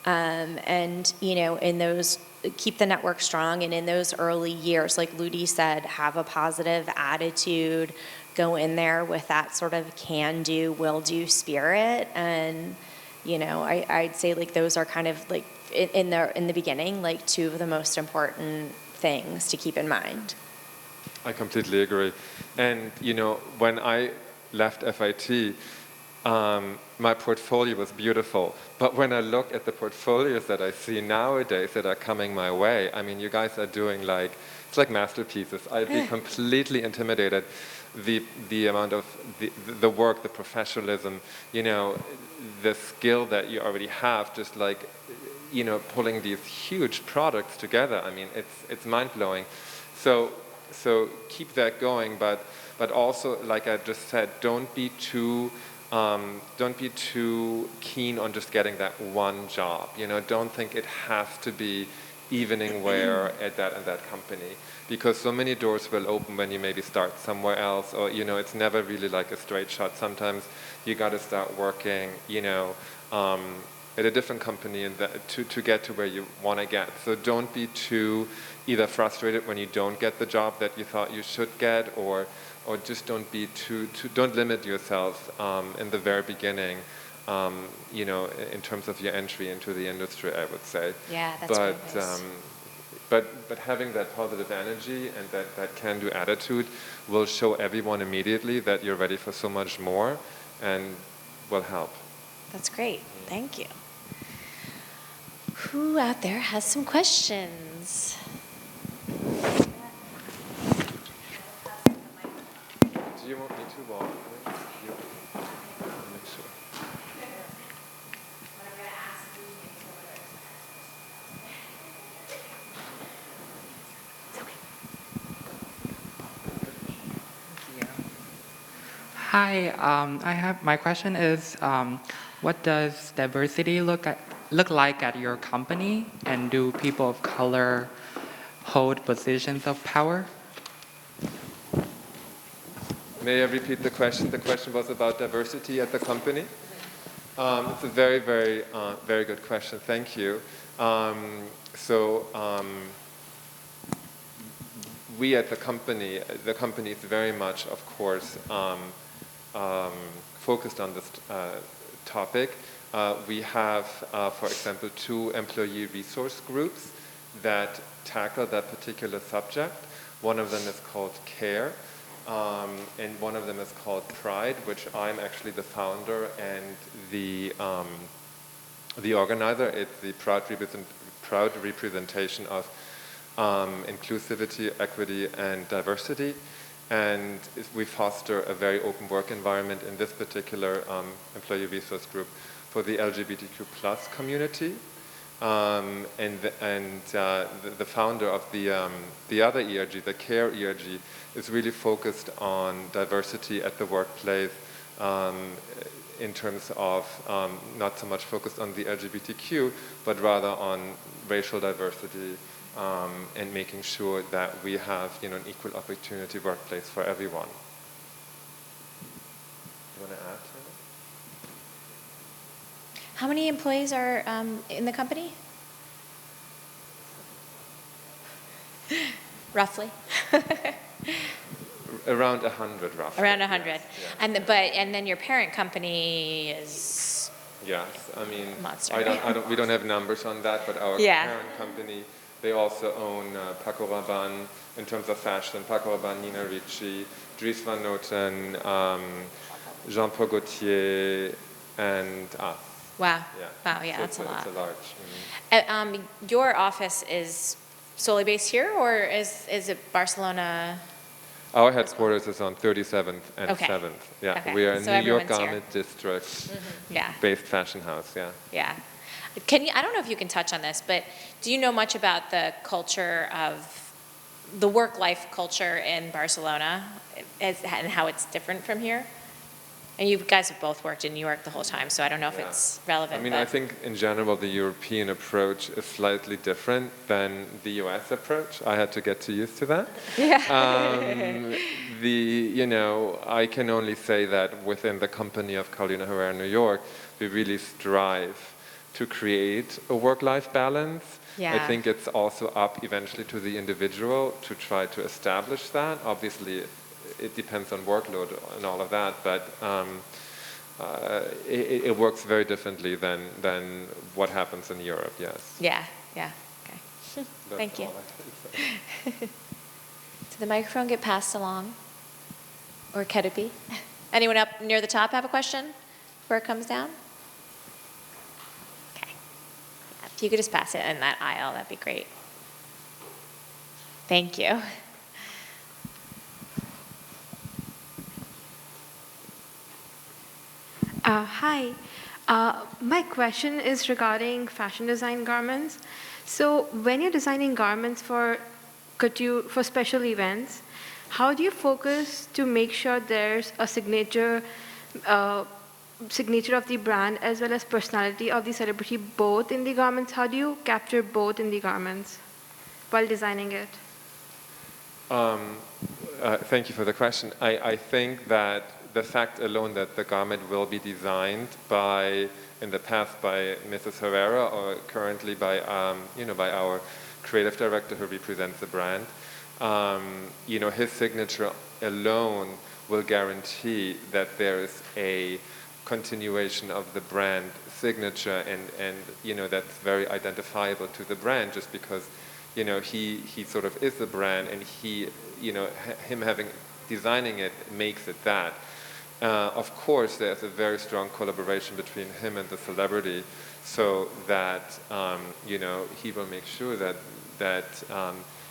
And, you know, in those, keep the network strong. And in those early years, like Ludi said, have a positive attitude, go in there with that sort of can-do, will-do spirit. And, you know, I'd say like those are kind of like in the beginning, like two of the most important things to keep in mind. I completely agree. And, you know, when I left FIT, my portfolio was beautiful. But when I look at the portfolios that I see nowadays that are coming my way, I mean, you guys are doing like, it's like masterpieces. I'd be completely intimidated. The amount of the work, the professionalism, you know, the skill that you already have, just like, you know, pulling these huge products together. I mean, it's mind-blowing. So keep that going, but also, like I just said, don't be too keen on just getting that one job. You know, don't think it has to be evening wear at that and that company, because so many doors will open when you maybe start somewhere else, or, you know, it's never really like a straight shot. Sometimes you got to start working, you know, at a different company and to get to where you want to get. So don't be too either frustrated when you don't get the job that you thought you should get, or just don't be don't limit yourself in the very beginning, you know, in terms of your entry into the industry, I would say. Yeah, that's very nice. But having that positive energy and that can-do attitude will show everyone immediately that you're ready for so much more and will help. That's great. Thank you. Who out there has some questions? Do you want me to walk? Make sure. Hi, my question is, what does diversity look like at your company, and do people of color hold positions of power? May I repeat the question? The question was about diversity at the company. It's a very, very, very good question. Thank you. We at the company is very much, of course, focused on this topic. We have, for example, 2 employee resource groups that tackle that particular subject. One of them is called CARE, and one of them is called Pride, which I'm actually the founder and the organizer. It's the proud representation of inclusivity, equity, and diversity. And we foster a very open work environment in this particular employee resource group for the LGBTQ+ community. And the founder of the other ERG, the CARE ERG, is really focused on diversity at the workplace in terms of not so much focused on the LGBTQ, but rather on racial diversity and making sure that we have, you know, an equal opportunity workplace for everyone. You want to add to it? How many employees are in the company? Roughly. Around 100, roughly. Around 100. Yes, yes. And then your parent company is Yes, I mean, Monster. we don't have numbers on that, but our Yeah. parent company, they also own Paco Rabanne in terms of fashion. Paco Rabanne, Nina Ricci, Dries Van Noten, Jean-Paul Gaultier, and us. Wow. Yeah. Wow, yeah, So that's a lot. It's a large. Your office is solely based here, or is it Barcelona? Our headquarters is on 37th and Okay. 7th. Yeah, Okay. we are a So New York everyone's here. Garment District Yeah, based fashion house. Yeah. yeah. I don't know if you can touch on this, but do you know much about the culture of the work-life culture in Barcelona and how it's different from here? And you guys have both worked in New York the whole time, so I don't know if Yeah. it's relevant. I mean, but I think in general the European approach is slightly different than the US approach. I had to get too used to that. I can only say that within the company of Carolina Herrera New York, we really strive to create a work-life balance. Yeah. I think it's also up eventually to the individual to try to establish that. Obviously, it depends on workload and all of that, but it works very differently than what happens in Europe, yes. Yeah, okay. That's Thank you. all I can say. Did the microphone get passed along? Or could it be? Anyone up near the top have a question before it comes down? Okay. If you could just pass it in that aisle, that'd be great. Thank you. Hi. My question is regarding fashion design garments. So when you're designing garments for couture, for special events, how do you focus to make sure there's a signature of the brand as well as personality of the celebrity both in the garments? How do you capture both in the garments while designing it? Thank you for the question. I think that the fact alone that the garment will be designed in the past by Mrs. Herrera or currently by our creative director who represents the brand, his signature alone will guarantee that there is a continuation of the brand signature and that's very identifiable to the brand just because he sort of is the brand and him designing it makes it that. Of course, there's a very strong collaboration between him and the celebrity, so that he will make sure that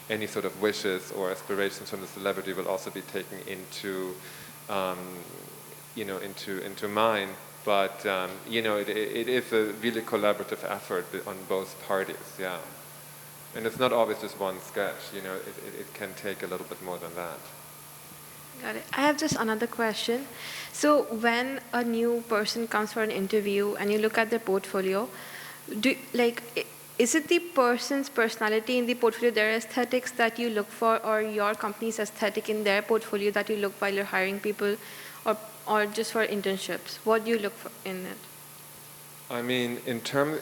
any sort of wishes or aspirations from the celebrity will also be taken into mind. But it is a really collaborative effort on both parties. Yeah. And it's not always just one sketch, it can take a little bit more than that. Got it. I have just another question. So when a new person comes for an interview and you look at their portfolio, is it the person's personality in the portfolio, their aesthetics that you look for, or your company's aesthetic in their portfolio that you look while you're hiring people, or just for internships? What do you look for in it? I mean, in terms,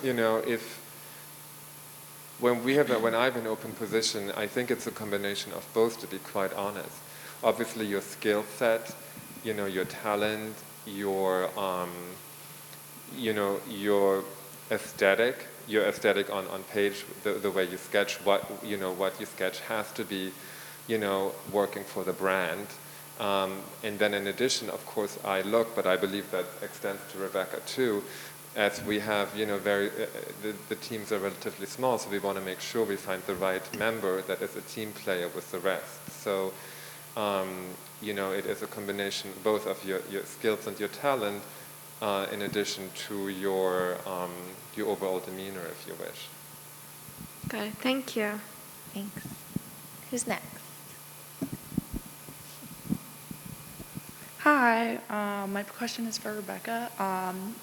when I have an open position, I think it's a combination of both, to be quite honest. Obviously, your skill set, your talent, your aesthetic on page, the way you sketch, what you sketch has to be, working for the brand. And then in addition, of course, but I believe that extends to Rebecca too, as we have, the teams are relatively small, so we want to make sure we find the right member that is a team player with the rest. So, it is a combination both of your skills and your talent, in addition to your overall demeanor, if you wish. Got it. Thank you. Thanks. Who's next? Hi, my question is for Rebecca.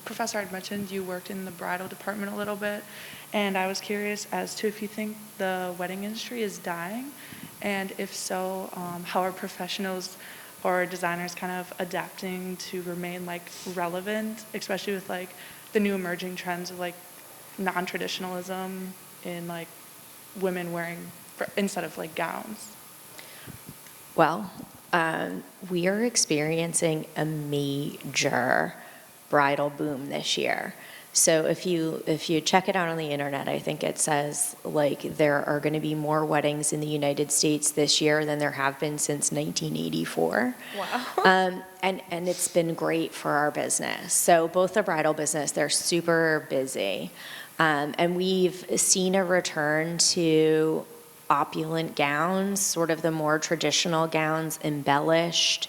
Professor, I'd mentioned you worked in the bridal department a little bit, and I was curious as to if you think the wedding industry is dying, and if so, how are professionals or designers kind of adapting to remain relevant, especially with the new emerging trends of non-traditionalism in women wearing instead of gowns? Well, we are experiencing a major bridal boom this year. So if you check it out on the internet, I think it says like there are going to be more weddings in the United States this year than there have been since 1984. Wow. And it's been great for our business. So both the bridal business, they're super busy. And we've seen a return to opulent gowns, sort of the more traditional gowns, embellished.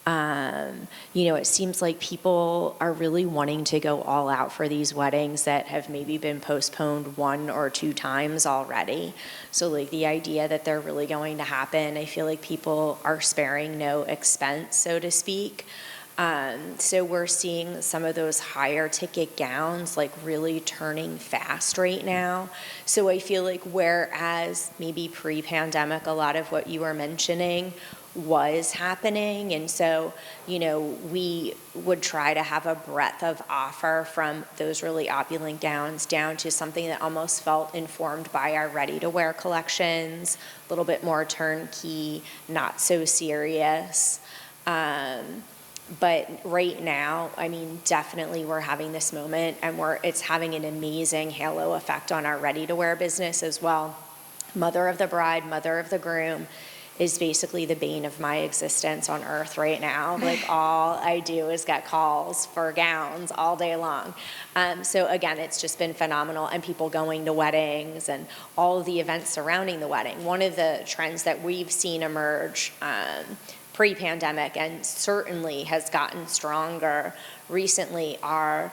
It seems like people are really wanting to go all out for these weddings that have maybe been postponed 1 or 2 times already. So like the idea that they're really going to happen, I feel like people are sparing no expense, so to speak. So we're seeing some of those higher ticket gowns like really turning fast right now. So I feel like whereas maybe pre-pandemic, a lot of what you were mentioning was happening. And so, we would try to have a breadth of offer from those really opulent gowns down to something that almost felt informed by our ready-to-wear collections, a little bit more turnkey, not so serious. But right now, definitely we're having this moment and it's having an amazing halo effect on our ready-to-wear business as well. Mother of the bride, mother of the groom is basically the bane of my existence on earth right now. Like all I do is get calls for gowns all day long. So again, it's just been phenomenal, and people going to weddings and all of the events surrounding the wedding. One of the trends that we've seen emerge pre-pandemic and certainly has gotten stronger recently are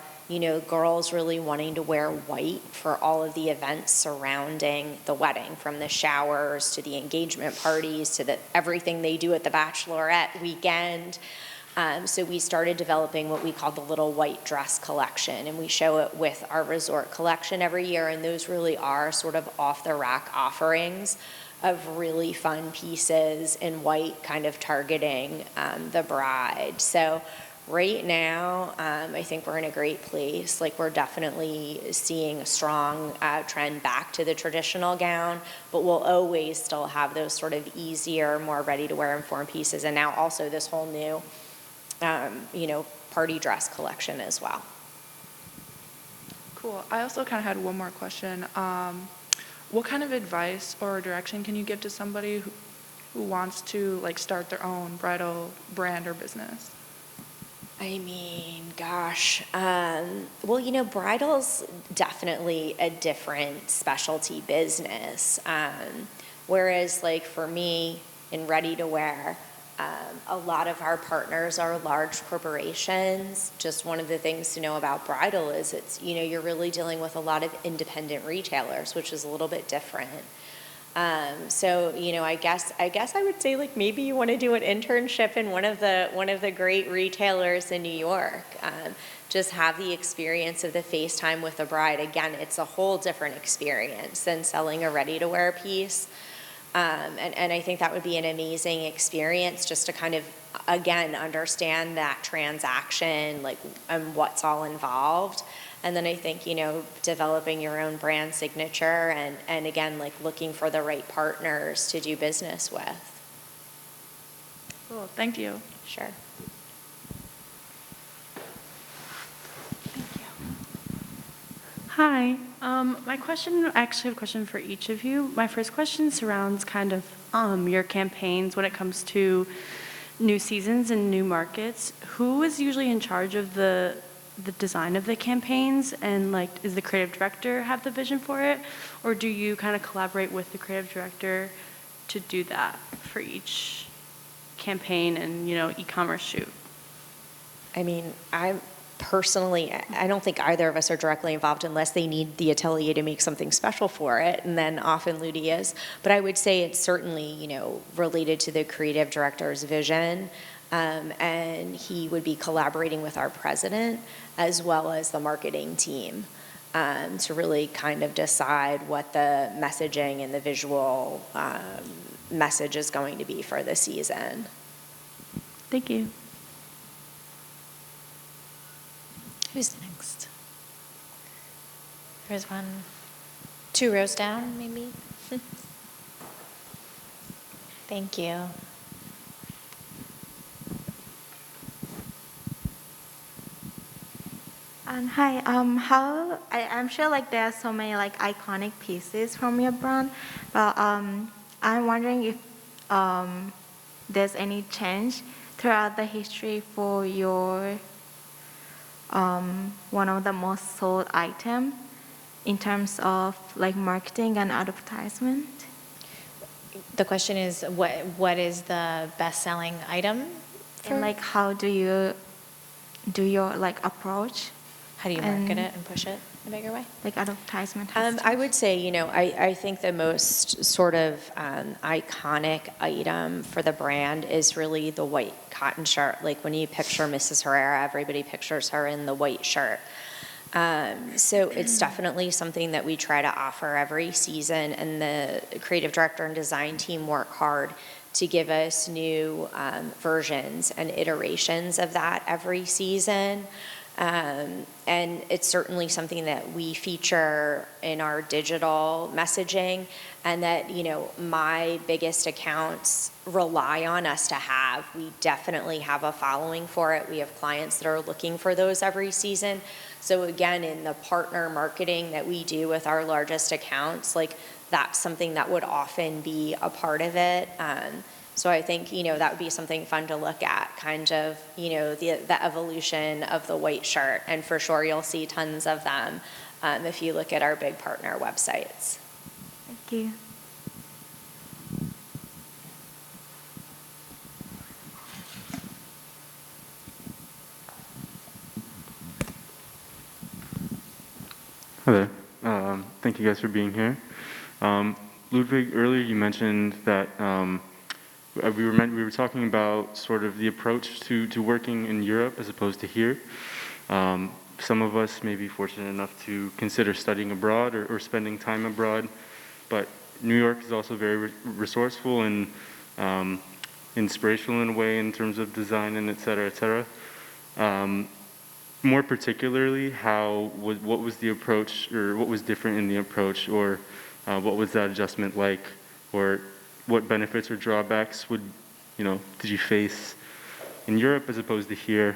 girls really wanting to wear white for all of the events surrounding the wedding, from the showers to the engagement parties to everything they do at the bachelorette weekend. So we started developing what we call the little white dress collection, and we show it with our resort collection every year, and those really are sort of off-the-rack offerings of really fun pieces in white, kind of targeting the bride. So right now, I think we're in a great place. Like we're definitely seeing a strong trend back to the traditional gown, but we'll always still have those sort of easier, more ready-to-wear informed pieces, and now also this whole new, party dress collection as well. Cool. I also kind of had one more question. What kind of advice or direction can you give to somebody who wants to start their own bridal brand or business? Gosh. Bridal's definitely a different specialty business. Whereas for me in ready-to-wear, a lot of our partners are large corporations. Just one of the things to know about bridal is you're really dealing with a lot of independent retailers, which is a little bit different. So I guess I would say maybe you want to do an internship in one of the great retailers in New York. Just have the experience of the FaceTime with the bride. Again, it's a whole different experience than selling a ready-to-wear piece. And I think that would be an amazing experience just to kind of, again, understand that transaction, and what's all involved. And then I think, developing your own brand signature and again, looking for the right partners to do business with. Cool. Thank you. Sure. Hi. My question, I actually have a question for each of you. My first question surrounds kind of your campaigns when it comes to new seasons and new markets. Who is usually in charge of the design of the campaigns, and is the creative director have the vision for it, or do you kind of collaborate with the creative director to do that for each campaign and e-commerce shoot? I don't think either of us are directly involved unless they need the atelier to make something special for it, and then often Ludi is. But I would say it's certainly, related to the creative director's vision, and he would be collaborating with our president as well as the marketing team to really kind of decide what the messaging and the visual message is going to be for the season. Thank you. Who's next? There's one, 2 rows down, maybe. Thank you. And hi, I'm sure like there are so many like iconic pieces from your brand, but I'm wondering if there's any change throughout the history for your one of the most sold item in terms of like marketing and advertisement. The question is, what is the best-selling item? And like how do you do your like approach? How do you market it and push it in a bigger way? Like advertisement. I would say, I think the most sort of iconic item for the brand is really the white cotton shirt. Like when you picture Mrs. Herrera, everybody pictures her in the white shirt. So it's definitely something that we try to offer every season, and the creative director and design team work hard to give us new versions and iterations of that every season. And it's certainly something that we feature in our digital messaging, and that, my biggest accounts rely on us to have. We definitely have a following for it. We have clients that are looking for those every season. So again, in the partner marketing that we do with our largest accounts, like that's something that would often be a part of it. So I think, that would be something fun to look at, kind of, the evolution of the white shirt. And for sure, you'll see tons of them if you look at our big partner websites. Thank you. Hi there. Thank you guys for being here. Ludwig, earlier you mentioned that we were talking about sort of the approach to working in Europe as opposed to here. Some of us may be fortunate enough to consider studying abroad or spending time abroad, but New York is also very resourceful and inspirational in a way in terms of design and et cetera, et cetera. More particularly, what was the approach, or what was different in the approach, or what was that adjustment like, or what benefits or drawbacks did you face in Europe as opposed to here?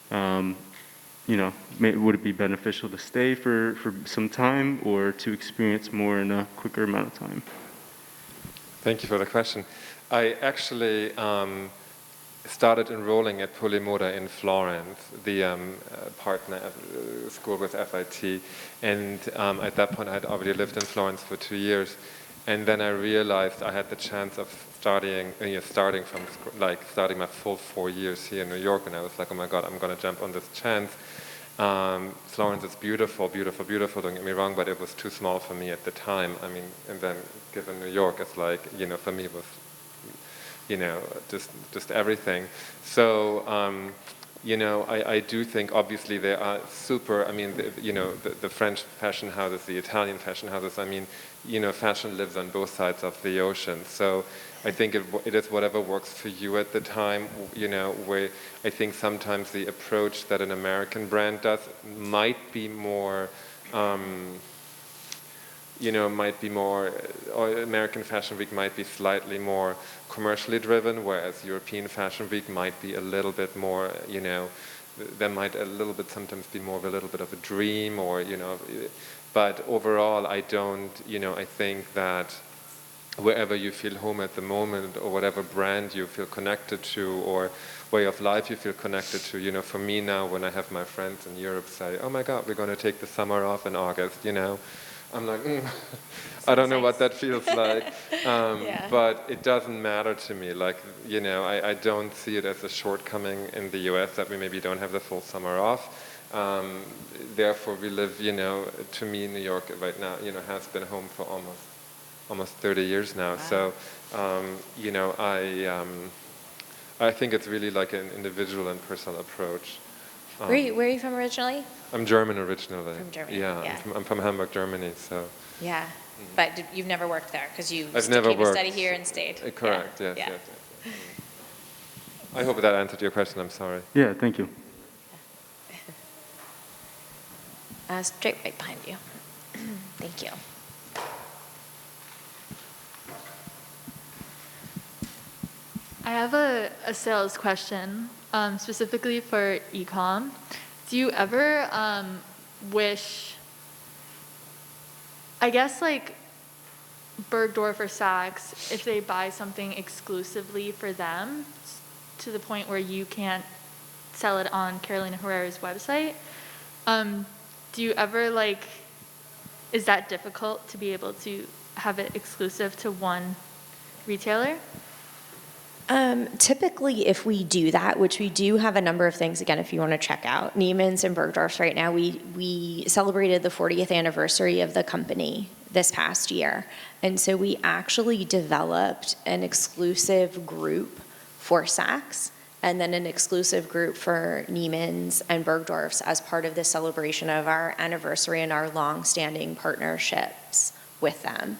Would it be beneficial to stay for some time or to experience more in a quicker amount of time? Thank you for the question. I actually started enrolling at Polimoda in Florence, the partner school with FIT, and at that point I had already lived in Florence for 2 years, and then I realized I had the chance of starting my full 4 years here in New York, and I was like, oh my God, I'm going to jump on this chance. Florence is beautiful, beautiful, beautiful, don't get me wrong, but it was too small for me at the time. I mean, and then given New York, it's like, for me it was just everything. So, I do think obviously there are the French fashion houses, the Italian fashion houses, fashion lives on both sides of the ocean. So I think it is whatever works for you at the time, where I think sometimes the approach that an American brand does might be more, or American Fashion Week might be slightly more commercially driven, whereas European Fashion Week might be a little bit more, there might a little bit sometimes be more of a little bit of a dream, or, but overall I don't, I think that wherever you feel home at the moment, or whatever brand you feel connected to, or way of life you feel connected to, for me now, when I have my friends in Europe say, oh my God, we're going to take the summer off in August, I'm like, I don't know what that feels like, but it doesn't matter to me. Like, I don't see it as a shortcoming in the US that we maybe don't have the full summer off. Therefore, we live, to me, New York right now, has been home for almost 30 years now. Wow. So, I think it's really like an individual and personal approach. Where are you from originally? I'm German originally. From Germany. Yeah. I'm from Hamburg, Germany. So. Yeah, but you've never worked there because you I've never came to worked. study here and stayed. Correct. Yeah. Yes. I hope that answered your question. I'm sorry. Yeah. Thank you. Straight right behind you. Thank you. I have a sales question, specifically for e-com. Do you ever wish, I guess like Bergdorf or Saks, if they buy something exclusively for them to the point where you can't sell it on Carolina Herrera's website, do you ever like, is that difficult to be able to have it exclusive to one retailer? Typically, if we do that, which we do have a number of things, again, if you want to check out, Neiman's and Bergdorf's right now, we celebrated the 40th anniversary of the company this past year. And so we actually developed an exclusive group for Saks and then an exclusive group for Neiman's and Bergdorf's as part of the celebration of our anniversary and our long-standing partnerships with them.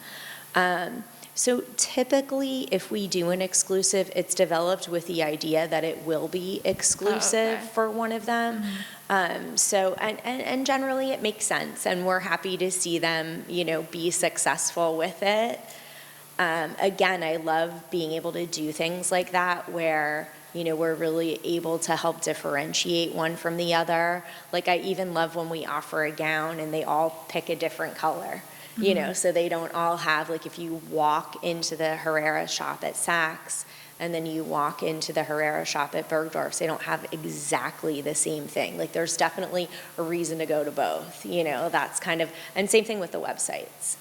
So typically, if we do an exclusive, it's developed with the idea that it will be exclusive for one of them. And generally it makes sense, and we're happy to see them, be successful with it. Again, I love being able to do things like that where, we're really able to help differentiate one from the other. Like I even love when we offer a gown and they all pick a different color. So they don't all have, like if you walk into the Herrera shop at Saks and then you walk into the Herrera shop at Bergdorf's, they don't have exactly the same thing. Like there's definitely a reason to go to both, that's kind of, and same thing with the websites,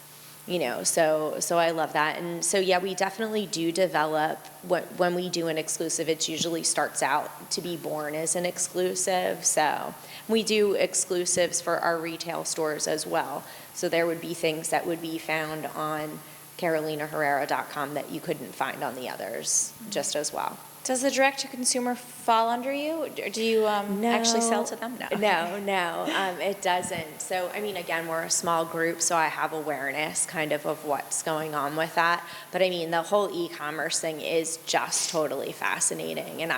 so I love that. And so, yeah, we definitely do develop, when we do an exclusive, it usually starts out to be born as an exclusive. So we do exclusives for our retail stores as well. So there would be things that would be found on carolinaherrera.com that you couldn't find on the others just as well. Does the direct-to-consumer fall under you? Or do you actually sell to them? No, it doesn't. So, again, we're a small group, so I have awareness kind of what's going on with that. But, the whole e-commerce thing is just totally fascinating. And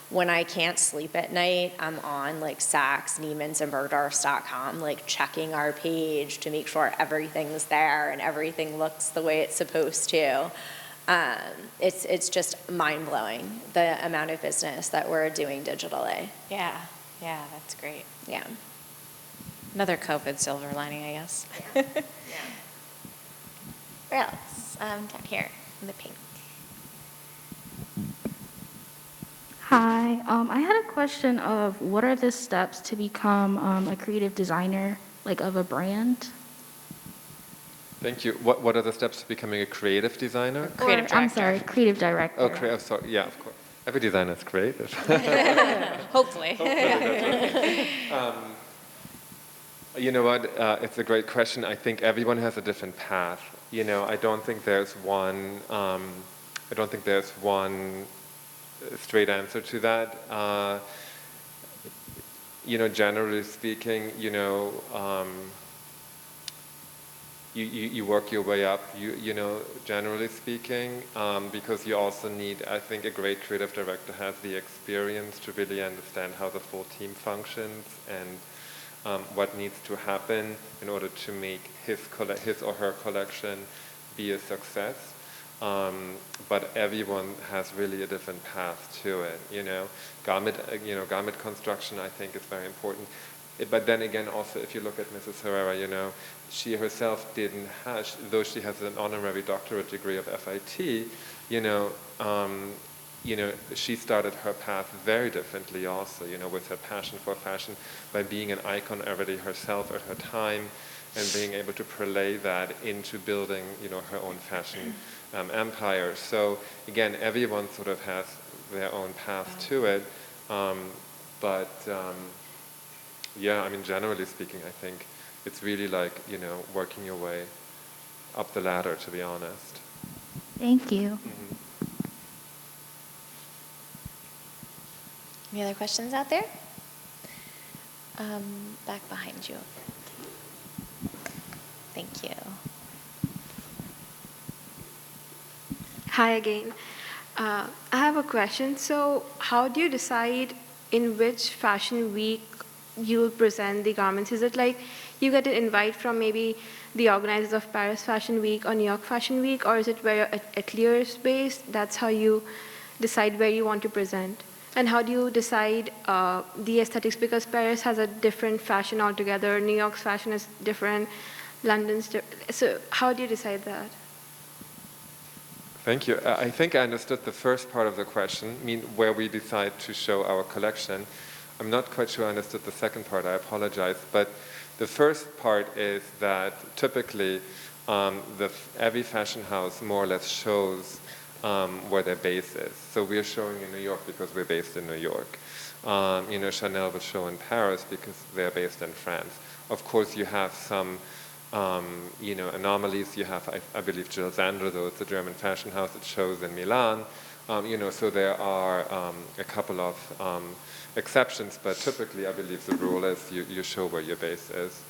when I can't sleep at night, I'm on like Saks, Neiman's, and Bergdorf's.com, like checking our page to make sure everything's there and everything looks the way it's supposed to. It's just mind-blowing, the amount of business that we're doing digitally. Yeah, that's great. Yeah. Another COVID silver lining, I guess. Yeah. Where else? Down here in the pink. Hi, I had a question of what are the steps to become a creative designer, like of a brand? Thank you. What are the steps to becoming a creative designer? Creative director. I'm sorry, creative director. Oh, sorry. Yeah, of course. Every designer is creative. Hopefully. You know what? It's a great question. I think everyone has a different path. I don't think there's one. Straight answer to that. Generally speaking, you work your way up, generally speaking, because you also need, I think a great creative director has the experience to really understand how the full team functions and what needs to happen in order to make his or her collection be a success. But everyone has really a different path to it, Garment construction, I think, is very important. But then again, also, if you look at Mrs. Herrera, she herself didn't have, though she has an honorary doctorate degree of FIT, she started her path very differently also, with her passion for fashion, by being an icon already herself at her time, and being able to parlay that into building, her own fashion empire. So again, everyone sort of has their own path to it, generally speaking, I think it's really like, working your way up the ladder, to be honest. Thank you. Mm-hmm. Any other questions out there? Back behind you. Thank you. Hi again. I have a question. So how do you decide in which fashion week you'll present the garments? Is it like you get an invite from maybe the organizers of Paris Fashion Week or New York Fashion Week, or is it where your atelier is based? That's how you decide where you want to present. And how do you decide the aesthetics? Because Paris has a different fashion altogether. New York's fashion is different. London's different. So how do you decide that? Thank you. I think I understood the first part of the question, where we decide to show our collection. I'm not quite sure I understood the second part, I apologize. But the first part is that typically every fashion house more or less shows where their base is. So we're showing in New York because we're based in New York. Chanel will show in Paris because they're based in France. Of course, you have some anomalies. You have, I believe, Jill Zander, though it's a German fashion house that shows in Milan. So there are a couple of exceptions, but typically I believe the rule is you show where your base is.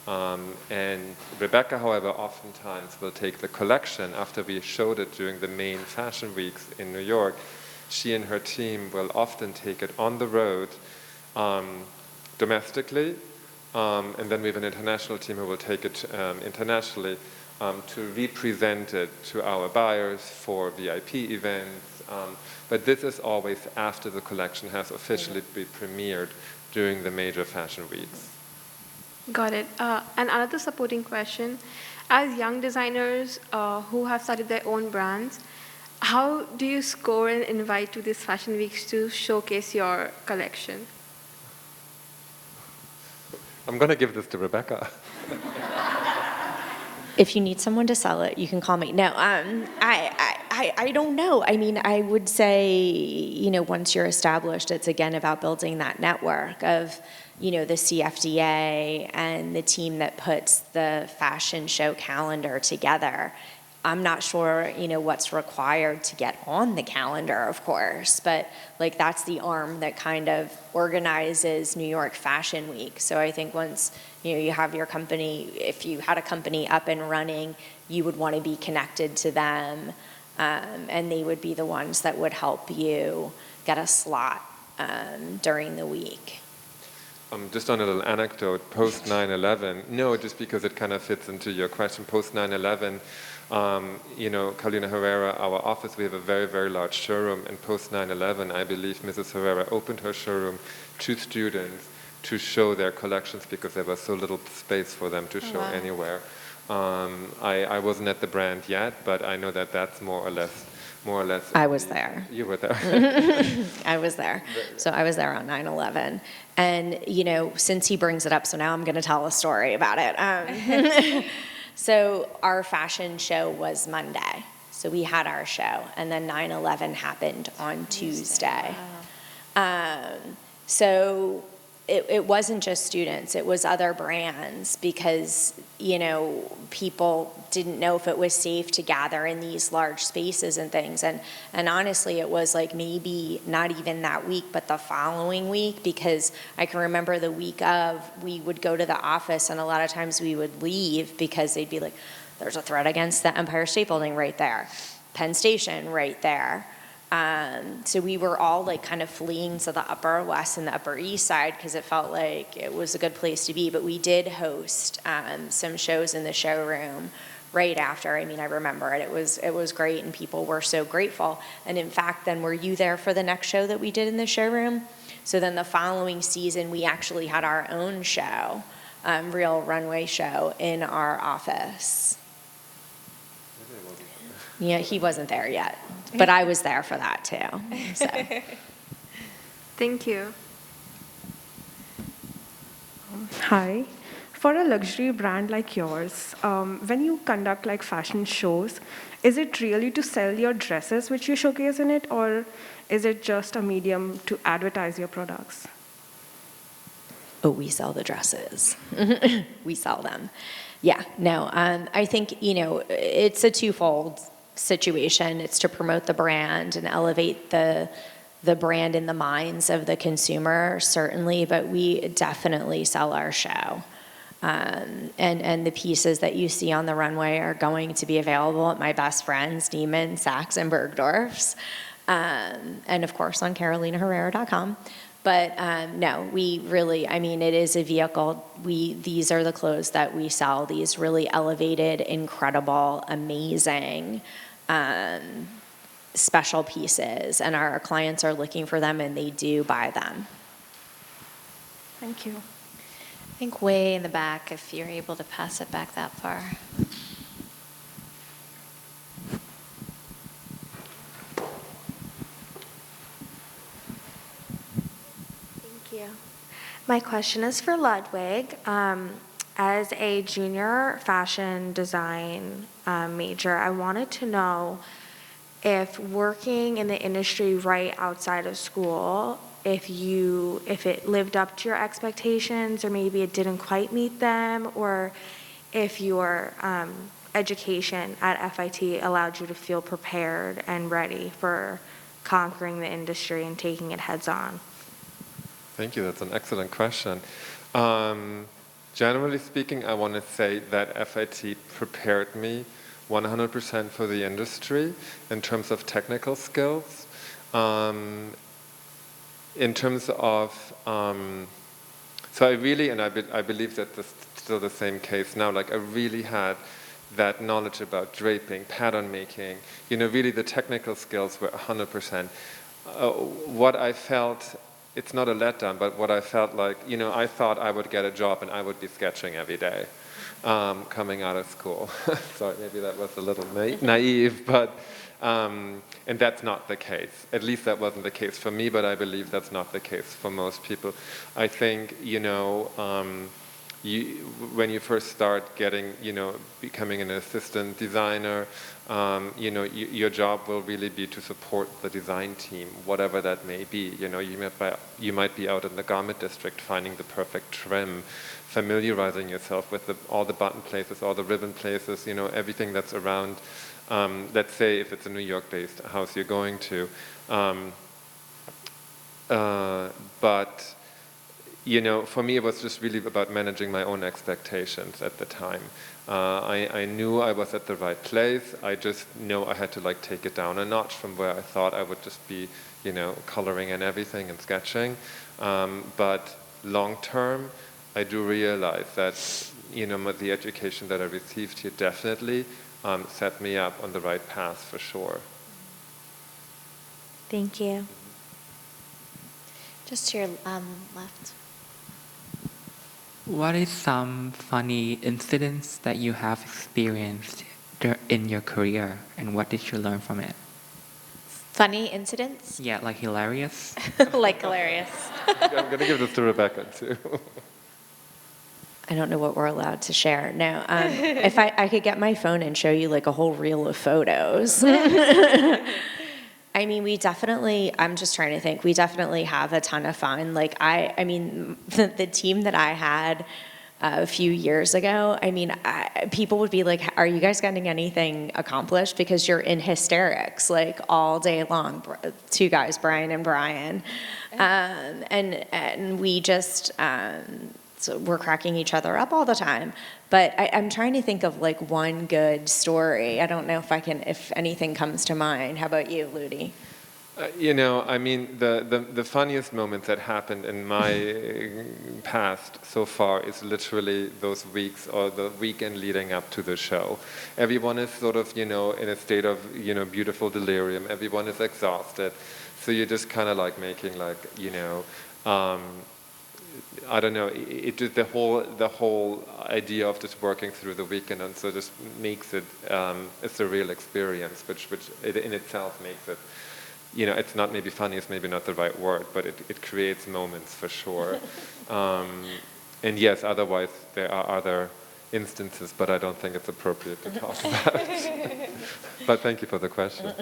And Rebecca, however, oftentimes will take the collection after we showed it during the main fashion weeks in New York. She and her team will often take it on the road domestically, and then we have an international team who will take it internationally to represent it to our buyers for VIP events. But this is always after the collection has officially been premiered during the major fashion weeks. Got it. And another supporting question. As young designers who have started their own brands, how do you score and invite to these fashion weeks to showcase your collection? I'm going to give this to Rebecca. If you need someone to sell it, you can call me. No, I don't know. I mean, I would say, once you're established, it's again about building that network of, the CFDA and the team that puts the fashion show calendar together. I'm not sure, what's required to get on the calendar, of course, but that's the arm that kind of organizes New York Fashion Week. So I think once, you have your company, if you had a company up and running, you would want to be connected to them, and they would be the ones that would help you get a slot during the week. Just on a little anecdote, post 9/11, no, just because it kind of fits into your question, post 9/11, Carolina Herrera, our office, we have a very, very large showroom, and post 9/11, I believe Mrs. Herrera opened her showroom to students to show their collections because there was so little space for them to show anywhere. I wasn't at the brand yet, but I know that that's more or less. I was there. You were there. I was there. So I was there on 9/11. And, since he brings it up, so now I'm going to tell a story about it. So our fashion show was Monday. So we had our show. And then 9/11 happened on Tuesday. So it wasn't just students, it was other brands because, people didn't know if it was safe to gather in these large spaces and things. And honestly, it was maybe not even that week, but the following week, because I can remember the week of, we would go to the office and a lot of times we would leave because they'd be like, there's a threat against the Empire State Building right there, Penn Station right there. So we were all kind of fleeing to the Upper West and the Upper East Side because it felt like it was a good place to be. But we did host some shows in the showroom right after. I mean, I remember it. It was great, and people were so grateful. And in fact, then were you there for the next show that we did in the showroom? So then the following season, we actually had our own show, real runway show in our office. Yeah, he wasn't there yet, but I was there for that too. So. Thank you. Hi. For a luxury brand like yours, when you conduct fashion shows, is it really to sell your dresses which you showcase in it, or is it just a medium to advertise your products? Oh, we sell the dresses. We sell them. Yeah, no, I think, it's a twofold situation. It's to promote the brand and elevate the brand in the minds of the consumer, certainly, but we definitely sell our show. And the pieces that you see on the runway are going to be available at my best friends, Neiman, Saks, and Bergdorf's, and of course on carolinaherrera.com. But no, we really, it is a vehicle. These are the clothes that we sell, these really elevated, incredible, amazing special pieces, and our clients are looking for them, and they do buy them. Thank you. I think way in the back, if you're able to pass it back that far. Thank you. My question is for Ludwig. As a junior fashion design major, I wanted to know if working in the industry right outside of school, if it lived up to your expectations, or maybe it didn't quite meet them, or if your education at FIT allowed you to feel prepared and ready for conquering the industry and taking it heads on. Thank you. That's an excellent question. Generally speaking, I want to say that FIT prepared me 100% for the industry in terms of technical skills. In terms of, so I really, and I believe that this is still the same case now, like I really had that knowledge about draping, pattern making, really the technical skills were 100%. What I felt, it's not a letdown, but what I felt like, I thought I would get a job and I would be sketching every day coming out of school. Sorry, maybe that was a little naive, but, and that's not the case. At least that wasn't the case for me, but I believe that's not the case for most people. I think, when you first start getting, becoming an assistant designer, your job will really be to support the design team, whatever that may be. You might be out in the garment district finding the perfect trim, familiarizing yourself with all the button places, all the ribbon places, everything that's around. Let's say if it's a New York-based house you're going to. But for me, it was just really about managing my own expectations at the time. I knew I was at the right place. I just know I had to take it down a notch from where I thought I would just be, coloring and everything and sketching. But long term, I do realize that, the education that I received here definitely set me up on the right path for sure. Thank you. Just to your left. What is some funny incidents that you have experienced in your career, and what did you learn from it? Funny incidents? Yeah, like hilarious. Like hilarious. I'm going to give this to Rebecca too. I don't know what we're allowed to share. No, if I could get my phone and show you a whole reel of photos. I mean, I'm just trying to think, we definitely have a ton of fun. I mean, the team that I had a few years ago, I mean, people would be like, are you guys getting anything accomplished? Because you're in hysterics, all day long, two guys, Brian and Brian. And we just, so we're cracking each other up all the time. But I'm trying to think of one good story. I don't know if anything comes to mind. How about you, Ludi? I mean, the funniest moments that happened in my past so far is literally those weeks or the weekend leading up to the show. Everyone is sort of, in a state of, beautiful delirium. Everyone is exhausted. So you're just kind of making I don't know. The whole idea of just working through the weekend, and so just makes it a surreal experience, which in itself makes it. It's not maybe funny. It's maybe not the right word, but it creates moments for sure. And yes, otherwise there are other instances, but I don't think it's appropriate to talk about. But thank you for the question.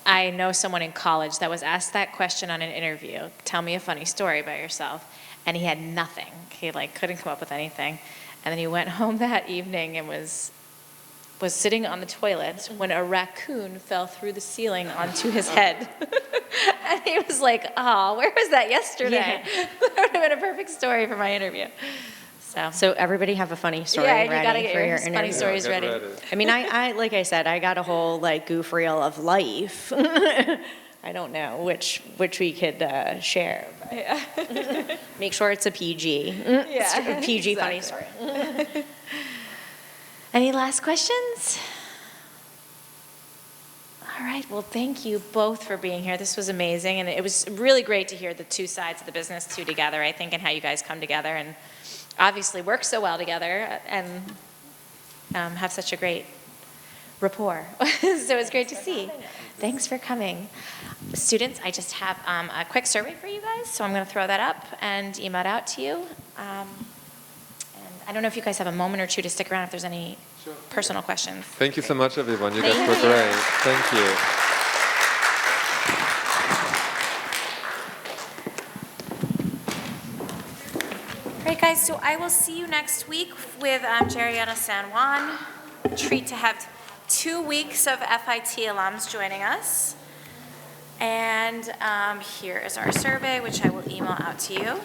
I know someone in college that was asked that question on an interview. Tell me a funny story about yourself. And he had nothing. He couldn't come up with anything. And then he went home that evening and was sitting on the toilet when a raccoon fell through the ceiling onto his head. And he was like, oh, where was that yesterday? Yeah. That would have been a perfect story for my interview. So everybody have a funny story ready for your interview. Funny stories ready. I mean, I like I said, I got a whole goof reel of life. I don't know which we could share. But yeah. Make sure it's a PG. Yeah, PG exactly. Funny story. Any last questions? All right, well, thank you both for being here. This was amazing, and it was really great to hear the two sides of the business too together, I think, and how you guys come together and obviously work so well together and have such a great rapport. So it's great to see. Thanks for coming. Students, I just have a quick survey for you guys, so I'm going to throw that up and email it out to you. And I don't know if you guys have a moment or two to stick around if there's any personal questions. Thank you so much, everyone. You guys Thank were you. great. Thank you. All right, guys, so I will see you next week with Jeriana San Juan. A treat to have 2 weeks of FIT alums joining us. And here is our survey, which I will email out to you.